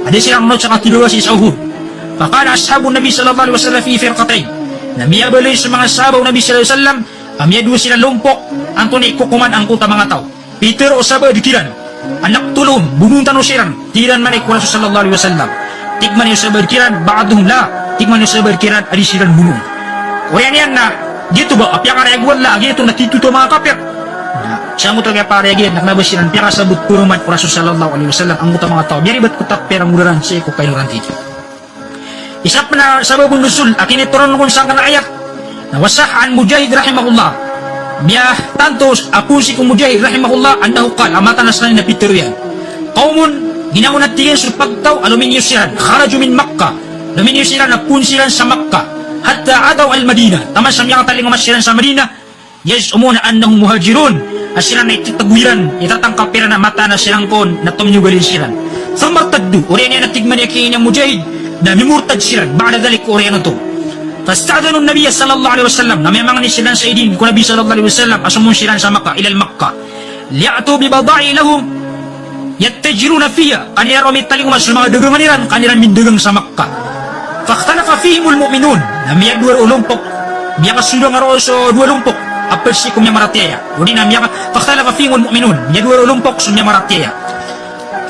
Ada silang not sa katidua si Uhud. Fakana ashabun Nabi sallallahu alaihi wasallam fi firqatayn. Namiyabaloy sa mga sahabaw Nabi sallallahu alaihi wasallam, amiyadu sila lumpok, ang tunay kukuman ang kuta mga tao. Peter o sahabaw dikiran. Anak tulong, bumuntan o siran. Tiran man ikwa Rasul sallallahu alaihi wasallam. Tigman yung sabar kiran, ba'adung la. Tigman yung sabar kiran, adi siran bunung. Kaya niyan na, dito ba, apya ka reagwal la, dito natituto mga kapir. Siya mo talaga pareagyan, naklabas siran, pya ka sabot puruman o Rasul sallallahu alaihi wasallam, ang utang mga tao. Biyari ba't kutak perang mularan sa iko kayo rantito. Isa pa na sababong nusul, akin ituron kung saan ka na ayat. Nawasahan Mujahid rahimahullah. Biya tantos ako si Mujahid rahimahullah annahu qala amatan nasrani na Peter yan. Qaumun ginamon at tingin sa pagtaw aluminyo siran kharaju min Makkah. Aluminyo siran na punsiran sa Makkah hatta adaw al-Madinah. Tama sa mga taling masiran sa Madinah. Yazumuna annahum muhajirun. Asiran na ititagwiran itatangkapiran na mata na silang kon na tumyugalin siran. Samartaddu uriyan niya natigman niya kiyang Mujahid na mimurtad siran ba'da dalik uriyan na to. Fasta'adanu Nabiya sallallahu alaihi wasallam na may mga nisilan sa idin ko Nabi sallallahu alaihi wasallam asumun silan sa Makkah ilal Makkah li'atu bi bada'i lahum yattajiruna fiha kanila rumit taling mas mga dagangan niran kanila mindagang sa Makkah fakhtalafa fihimul mu'minun na miyag dua ulumpok miya kasudang aro so dua lumpok apel si kumya maratiya udi na miya fakhtalafa fihimul mu'minun miya dua ulumpok so miya maratiya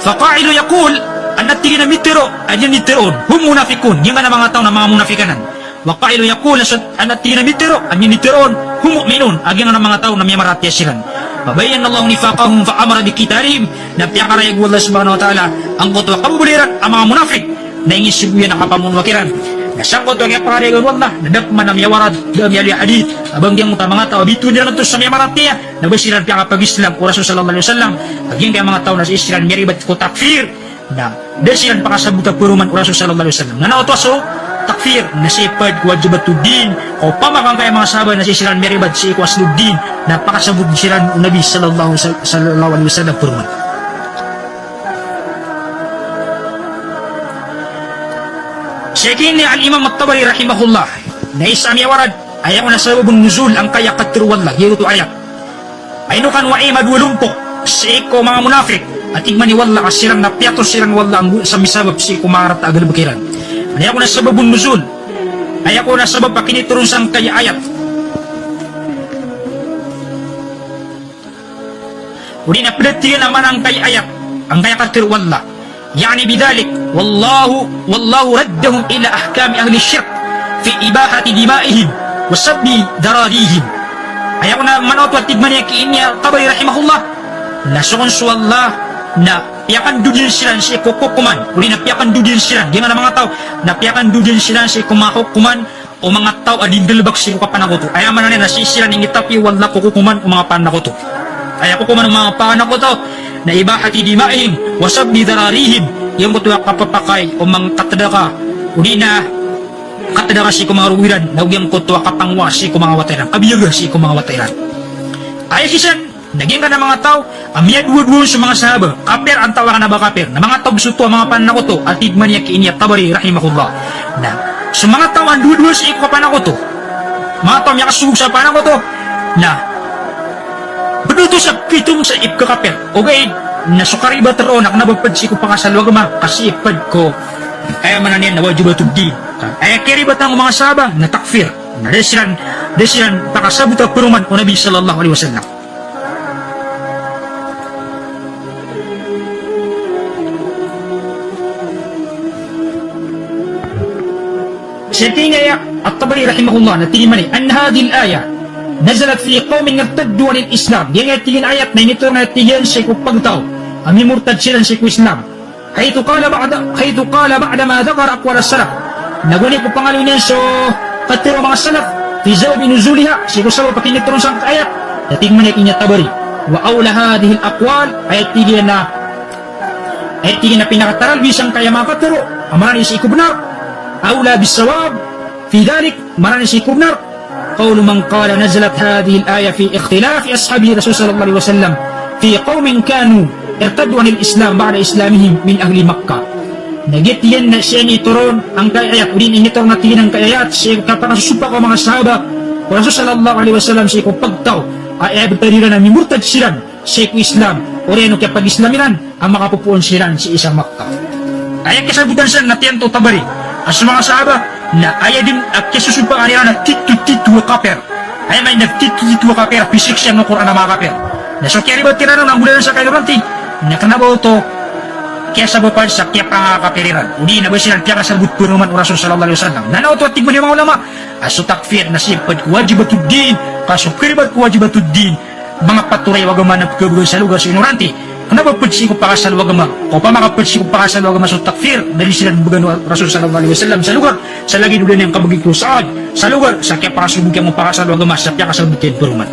faqa'ilu yaqul anat tigina mitiro anyan mitiroon hum munafikun yung na mga tao na mga munafikanan Waqailu yaqul anat tina mitiro an minitiron hum mu'minun aging ang mga tao na may maratya silan. Pabayan Allah nifaqahum fa amara bi qitalihim na piyakarayag Allah subhanahu wa ta'ala ang kutwa kabuliran ang mga munafik na ingin sibuyan ang kapamunwakiran. Nasangkot ang ipakarayag Allah nadakman ang yawarad dam yali hadith abang yang mga tao bitu nila to sa may maratya nabasiran piyakapag Islam o Rasul sallallahu alaihi wasallam aging kaya mga tao na sa Islam meribat ko takfir na desiran pakasabuta puruman o Rasul sallallahu alaihi wasallam. Nanautoso takfir na si Ipad wajibatuddin o pamakang kaya mga sahabat na si Siran Meribad si Ikwasluddin na pakasabot siran Nabi sallallahu alaihi wasallam purman. Sige ni al-Imam at-Tabari rahimahullah, na isami warad, ayaw na sababun nuzul ang kaya katirwallah, yirutu ayat. Ayno kan wa imad walumpok, si iko mga munafik, at igmani wala kasirang napiato sirang wala ang sa misabab si iko marat agal bakiran. Ayaw na sababun nuzul, ayaw na sabab pakiniturun sang kaya ayat. Uli na pinatiyan naman ang kaya ayat, ang kaya katirwallah. يعني بذلك والله ردهم إلى أحكام أهل الشرك في إباحة دمائهم وسب ذراريهم. Ayaw na manot at tigman niya kiinya Tabari rahimahullah na sukonsu Allah na piyakan dudin sila si kukukuman. Uli na piyakan dudin sila di nga mga tao na piyakan dudin sila si kumakukuman o mga tao adin dalbak si kapanakoto. Ayaw man na si sila ning itapi wala kukukuman o mga panakoto. Ayaw kukuman o mga panakoto na ibahati dimaihim wasab di dararihim yung kutuwa kapapakay o mga katadaka uli na katadaka si kumaruwiran na yung kutuwa kapangwa si kumangawatairan kabiyaga si kumangawatairan. Ay kisan naging ka ng mga tao amiyadwudwun sa mga sahaba kaper ang tawa ka na ba kaper na mga tao gusto ang mga panakoto at igman niya kiinya Tabari rahimahullah na sa mga tao ang duwudwun sa iko panakoto mga tao niya kasubog sa panakoto na benuto sa pitong sa ipkakaper o gayid nasukari ba taroon ak nabapad si ko pangasalwag ma kasi ipad ko kaya mananin na wajib batugdi ay kiri batang mga sahaba na takfir na desiran pakasabot ang peruman o Nabi sallallahu alaihi wasallam. Siyempre at-Tabari rahimahullah na tingin man an hadhihi al-aya nazalat fi qaumin irtaddu anil Islam. Dia ngatigin ayat na inito na tiyan sa kupagtaw. Ami murtad sila sa Islam. Haytu qala ba'da ma dhakara aqwal as-salaf. Naguni ko pangalan niyan so katiro mga salaf fi zawab nuzuliha si kusaba pakinitron sa ayat. Dating man ikinya Tabari. Wa aula hadhihi al-aqwal ayat tigin na pinakataral bisang kaya makatiro. Amaran si ikubnar. Aula bisawab fi dhalik maran si ikubnar. قول من قال نزلت هذه الآية في اختلاف أصحاب رسول صلى الله عليه وسلم في قوم كانوا ارتدوا عن الإسلام بعد إسلامهم من أهل مكة. Nagit yan na siya ni Turon ang kayayat. Urin initor na tingin ang kayayat. Siya kapakasusupa ko mga sahaba. O Rasul sallallahu alaihi wasallam siya ko pagtaw. Ay abtariran na mimurtad silan. Siya ko Islam. O rin kaya pag-Islamiran ang makapupuan silan si isang Makkah. Ay kasabutan siya na tiyan to Tabari. As mga sahaba na ay din at kasusupa kanila na titu wa kaper. Ay may nagtitu wa kaper. Pisik siya ng Quran na mga kaper. Na so kaya riba tirano ng bulan sa kayo ranti. Nakanabaw to kaya sabapan sa kaya pangakapiriran. Udi na ba silang kaya kasabot po naman o Rasul sallallahu alaihi wasallam. Nanaw to at tigman yung mga ulama. Aso takfir na sipad kuwajibatuddin. Kaso kiribat kuwajibatuddin. Mga paturay wagaman na pagkabugan sa lugar sa inuranti. Ano ba pwede ko pakasal wagama? O pa makapwede ko pakasal wagama sa takfir. Dali silang bugan Rasul sallallahu alaihi wasallam sa lugar. Sa lagi doon yung kabagay ko sa lugar. Sa kaya pakasubog mo pakasal wagama sa kaya kasabot kayo po naman.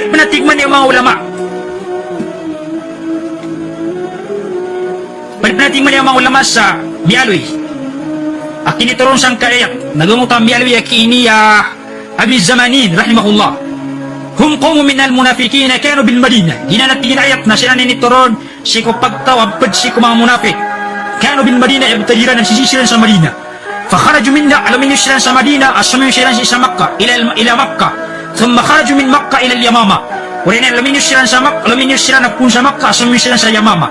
Panatigman yung mga ulama. Panatigman yung mga ulama sa Bialoy. Akinituron sang kaayat. Nagumutang Bialoy akini Abi Zamanin rahimahullah. Hum qawmu minal munafiqina kanu bil Madinah. Ginanatigin ayat na sila ninituron si ko pagtawabad si ko mga munafik. Kanu bil Madinah ibtajiran ng sisisiran sa Madinah. Fakharaju minna alamin sila sa Madinah asumi sila sa Makkah ila Makkah. ثم خرجوا من مكة إلى اليمامة ولين لم يسيران سمك لم يسيران نكون سمكة أسمي سيران سيمامة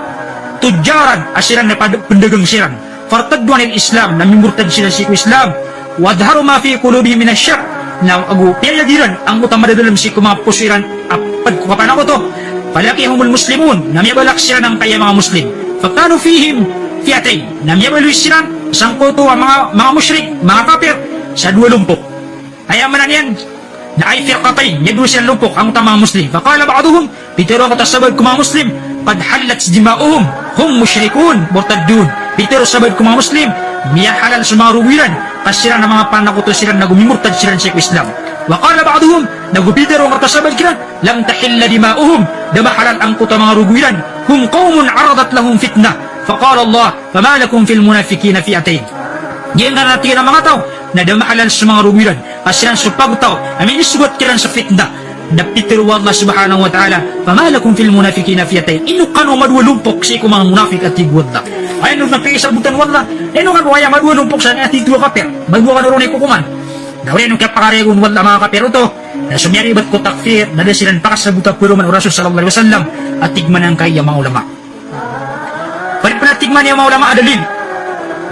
تجارا أسيران نبادك بندقن سيران فارتدوا عن الإسلام لم يمرتد سيران سيكو إسلام وأظهروا ما في قلوبهم من الشر نعم أقول بيجيران أنغو تمد دلم سيكو ما بسيران أبد كوبان أقول فلقيهم المسلمون نم يبلغ سيران أن قيام مسلم فكانوا فيهم فئتين نم يبلغ سيران سangkuto mga musyrik mga kafir sa dua lumpok ayaman yan na ay firqatayn yadwa silang lumpok ang tamang muslim faqala ba'duhum bitero katasabad ko mga muslim qad halat dima'uhum hum musyrikun murtaddun bitero sabad ko mga muslim miya halal sa mga ruwiran kasira ng mga panakuto sila na gumimurtad sila sa Islam waqala ba'duhum nagubitero katasabad kila lam tahilla dima'uhum dama halal ang kuta mga ruwiran hum qawmun aradat lahum fitnah faqala Allah fama lakum fil munafiqina fi'atayn diyan na natin ang mga tao na damahalal sa mga ruwiran asiran sa pagtaw amin isugot kiran sa fitna napitiru Allah subhanahu wa ta'ala, fama lakum fil munafiqina fiyatayn, inukano madwalumpok si mga munafik at tigwata. Ay nung napisabutan wala, kan waya madwalumpok sa ating dua kapir, magbuka na ron ay kukuman. Gawin nung kapakaregon wala mga kapir ito, na sumyari ba't ko takfir, na silang pakasabuta puro man Rasul sallallahu alaihi wasallam, at tigman ang kaya mga ulama. Panatigman niya mga ulama adalin,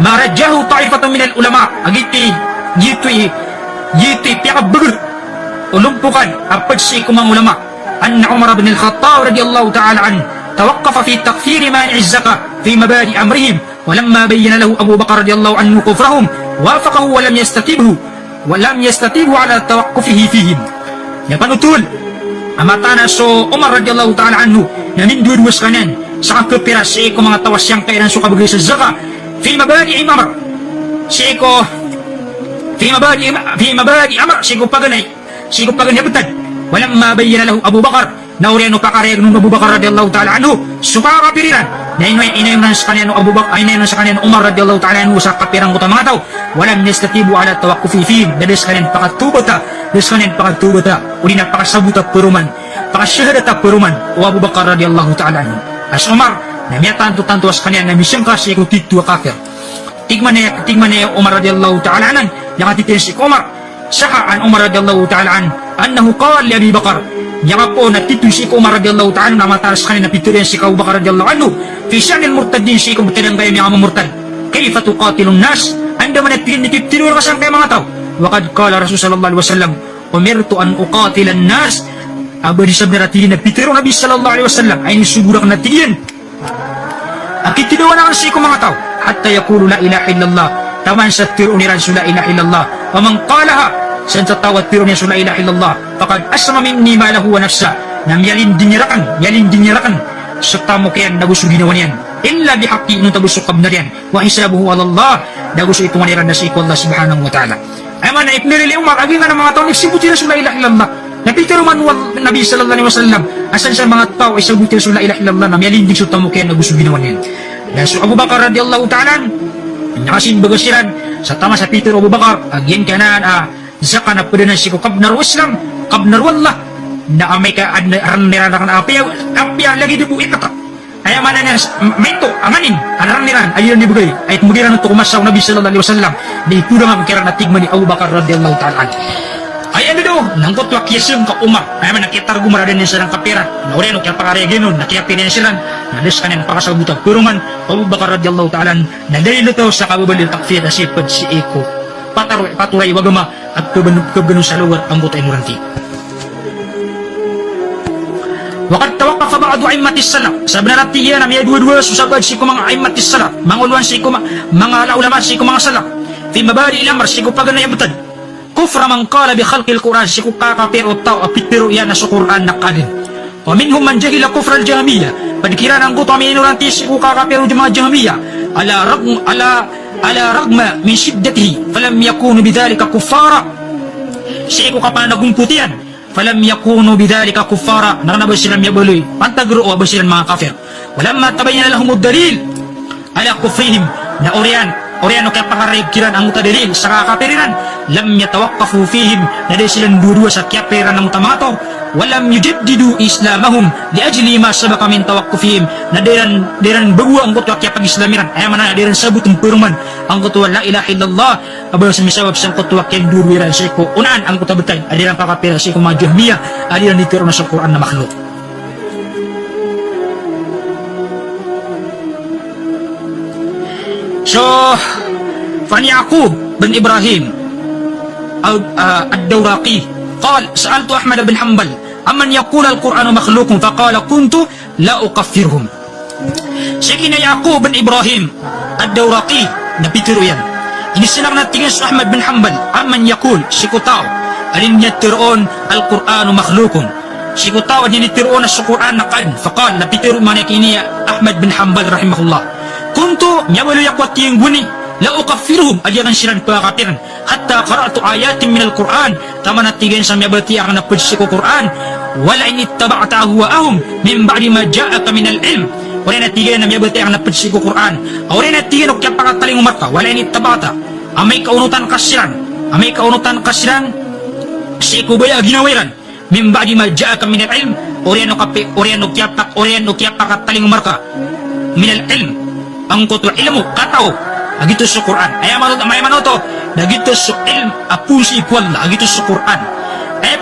marajyahu ta'ifatan minal ulama, agiti, yito'y piyakabagur, ulumpukan, apad si kumang ulama, anna Umar bin al-Khattab radiyallahu ta'ala an, توقف في تكفير مانع الزكاة في مبادئ أمرهم ولما بين له أبو بكر رضي الله عنه كفرهم وافقه ولم يستتبه على توقفه فيهم. Ya panutul amatana so Umar radiyallahu ta'ala anhu na minduwas kanan sa kapira si ko mga tawas yang kailan so kabagay sa zaka fi mabadi amr si ko fi mabadi amr si ko paganay betad walamma bayyana lahu Abu Bakar nauriano pakareg nung Abu Bakar radiyallahu ta'ala anhu suka kapiriran na inayon sa kanya Abu Bakar inayon sa kanya Umar radiyallahu ta'ala anhu sa kapirang ko mga tao walam nastatibu ala tawaqqufi fihim dalis kanin pakatubata uli na pakasabuta puruman pakashahadata puruman o Abu Bakar radiyallahu ta'ala anhu as Umar na miya tanto as kanya na misyang kasi ko titua kafir tigman niya Umar radiyallahu ta'ala anhu yang atitin si Umar saka an Umar radiyallahu ta'ala anhu annahu qala li Abi Bakar Yaka po natitu si Umar radiyallahu ta'ala na mataras kanina napiturin si Abu Bakar radiyallahu anhu fi syanil murtadin si kumutilang kayo mga murtad kayfa tuqatilun nas anda manatirin nitiptinur kasang kayo mga tao waqad qala Rasul sallallahu alaihi wasallam umirtu an uqatilan nas abadi sabda natin napitiro Nabi sallallahu alaihi wasallam ay nisugurak natin akitidawan ang si ko mga tao hatta yakulu la ilaha illallah taman sa tiro ni Rasul la ilaha illallah wa man qalaha sa tawat tiro niya sa la ilaha illallah faqad asma minni ma lahu wa nafsa nam yalin dinirakan serta mo kayan nagusto ginawa niyan illa bihaqqi nung tabusok kabna riyan wa hisabuhu ala Allah nagusto ito maniran na si Allah subhanahu wa ta'ala ay man ipnirili Umar aging nga ng mga tao nagsibuti na sa la ilaha illallah napitiro man Nabi sallallahu alaihi wasallam asan sa mga tao ay sabuti na sa la ilaha illallah nam yalin din serta mo kayan nagusto ginawa niyan so Abu Bakar radiyallahu ta'ala nakasin bagasiran sa tama sa Peter Abu Bakar agyan kanan zaka na pwede na siya kabnar Islam kabnar wallah na amay ka niranakan apiya lagi di po ikata ay amanan niya mento amanin niranakan ayun ni bugay ay tumugiran ito kumasaw Nabi sallallahu alaihi wasallam na ipura nga kira na tigman ni Abu Bakar radiyallahu ta'ala ay ano daw nangkot wak yasyung ka Umar ay man nakitar gumara din siya ng kapira naureno kaya pakareginon nakiapin niya sila nalis kanin pakasabutan pero man Abu Bakar radiyallahu ta'ala nadalilo to sa kababalil takfir na sipad si Eko paturay wagama at kabganong sa lugar ang butay muranti. Wakad tawakafa ba'adu aimatis salaf sabi na natiya na may dua-dua susabad si ko mga aimatis salaf manguluan si ko mga laulama si ko mga salaf fi mabadi ilamar si ko paganay abutad kufra man qala bi khalqil Quran si ko kakapiro tao apitiro yan na sa Quran nakadin wa minhum man jahila kufra al-jahmiya pagkiran ang buto amin inuranti si ko kakapiro di mga jahmiya ala ragma min shiddatihi falam yakunu bidhalika kuffara siya ko kapana nagumputian falam yakunu bidhalika kuffara nakanabay silang yabuloy pantagro o abay silang mga kafir walamma tabayyana lahum ad-dalil ala kufrihim na oriano kaya pangarigkiran ang utadalil sa kakapiriran lam yatawaqqafu fihim na dahil silang dudua sa kapiran ng utamato walam yujaddidu islamahum li ajli ma sabaka min tawaqqufihim na deran baguwa ang kutwa kaya pag-islamiran ay man na deran sabut ang puruman ang kutwa la ilaha illallah abang sa misawab sa kutwa kaya duruwiran sa ko unaan ang kutwa betay adiran kakapira sa ko mga jahmiya adiran ditiro na sa Quran na makhluk so Fani Yaqub bin Ibrahim ad-Dawraqi قال سألت أحمد بن حنبل أمن يقول القرآن مخلوق فقال كنت لا أكفرهم سيكنا يعقوب بن إبراهيم الدورقي نبيترو yan ini silang natingin sa Ahmad bin Hanbal أمن يقول sikutaw alin yatiroon القرآن مخلوق sikutaw alin yatiroon sa Quran naqad فقال nabitiro manakini Ahmad bin Hanbal rahimahullah كنت nyawalo yakwat yung guni la ukaffiruhum ajaran silang pagkapiran hatta qara'tu ayatin min al-Quran tama natigan sa miyabati ang napudsi ko Quran wala in ittaba'ta ahwaahum min ba'di ma ja'aka min al-ilm wala natigan na miyabati ang napudsi ko Quran wala natigan o kaya pakataling umarka wala in ittaba'ta amay kaunutan kasiran si kubaya ginawiran min ba'di ma ja'aka min al-ilm oriano kiapak at taling marka min al-ilm ang kuto ilmu katao agito sa Quran ay manoto nagito sa ilm apusi kwalla agito sa Quran ay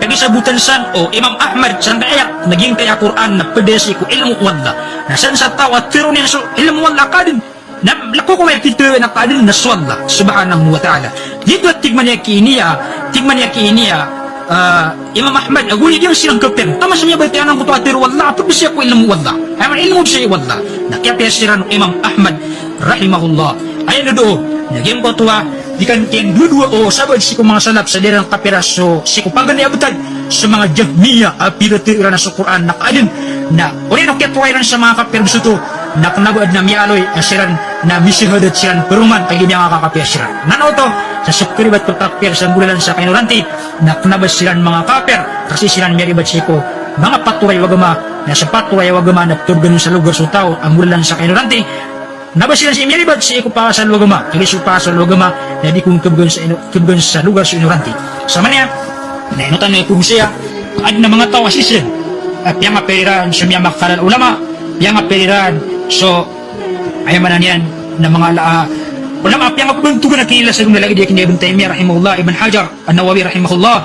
pagisabutan san o Imam Ahmad san ayak naging kaya Quran na pedesi ko ilmu walla nasan sa tawat pero niya so ilmu walla kadin na lako ko may pito na kadin na swalla subhanahu wa ta'ala dito tigman niya kiniya Imam Ahmad aguli diyan silang kapten tama sa niya ba tayo ng kutuatir walla pero siya ko ilmu walla ay ilmu siya walla nakapya siya Imam Ahmad rahimahullah ay do naging ko tuwa dikan ken dua o sabad si ko mga salap sa dirang kapiraso si ko pagani abutad sa mga jahmiya apirati na sa Quran nakadin na ori no ketwairan sa mga kapiraso to naknabad na mialoy asiran na misihadat siran peruman kay niya kakapir siran nanoto sa sukribat ko kapir sa bulan sa kainuranti naknabad siran mga kapir kasi siran meribat si ko mga paturay wagama na sa paturay wagama na turgan sa lugar sa tao ang bulan sa kainuranti nabasilan si Meribat si ko pa sa lugama kaya si pa sa lugama na di kong kabgan sa lugar sa inuranti sama niya na inutan na kung siya ad na mga tao asisin at yang apeliran sa mga makalan ulama yang apeliran so ayamanan yan na mga ulama yang bentugan na kinila sa lagi dia kini Ibn Taymiyah rahimahullah Ibn Hajar An-Nawawi rahimahullah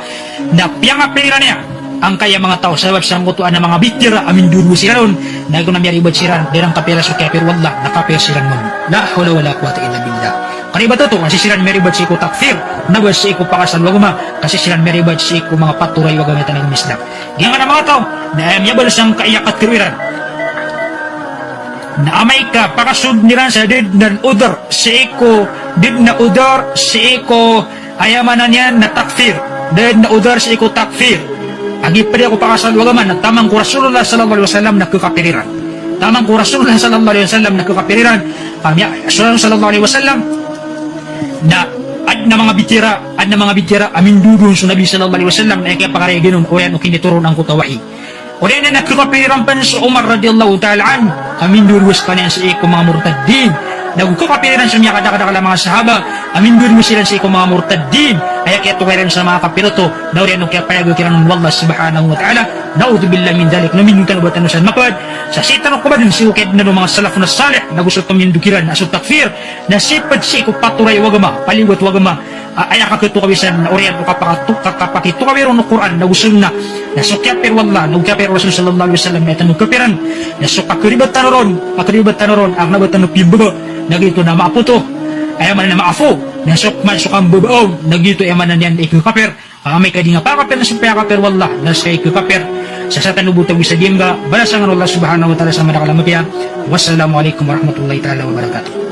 na yang apeliran niya ang kaya mga tao sa website ng kutuan ng mga bitira amin dulu sila ron na kung namiyari ibad siran dirang kapira sa kapir wallah nakapir siran mo la hawla wala quwata illa billah kaniba to kasi siran meri ibad si ko takfir nabas si ko pakasal waguma kasi siran meri ibad si ko mga paturay wagama tanang Islam ganyan na mga tao na amyabal sang kaiyakat kirwiran na amay ka pakasud niran sa did na udar si ko did na udar si ko ayamanan yan na takfir did na udar si ko takfir agi pa ako pakasal wagaman na tamang ko Rasulullah sallallahu alaihi wasallam nakakapiriran tamang ko Rasulullah sallallahu alaihi wasallam nakakapiriran kami Rasulullah sallallahu alaihi wasallam na ad na mga bitira amin dudun sa Nabi sallallahu alaihi wasallam na kaya pakare ginon o yan o kinituron ang kutawahi o yan na nakakapiriran pa sa Umar radiyallahu ta'ala an amin dudun pa niya sa iko mga murtadin nagkakapiriran sa mga kadakadakala mga sahaba amin dudun sila sa iko mga murtadin ay kaya tuwiran sa mga kapiroto na rin ang kaya payagokiran ng Allah subhanahu wa ta'ala na'udhu billah min dalik namin yung kanubatan sa mapad sa sitanok ko ba din si ukid na mga salaf na salih na gusto kami yung dukiran asong takfir na sipad si ko paturay wagama paliwat wagama ay kakitukawisan na oriyan o kapakitukawiran ng Quran na gusto na sukapir wallah na ukapir Rasul sallallahu alaihi wasallam na tanong kapiran na sukakribat tanoron ang nabatan ng pimbaga na gito na maaputo ay man na maafo na sukman sukang babaong nagito emanan yan ikukapir may kadi nga pakapir na sumpaya kapir wallah na sa ikukapir sa tanubutang isa diyan ga balasangan Allah subhanahu wa ta'ala sa madakalamapya wassalamualaikum warahmatullahi ta'ala wabarakatuh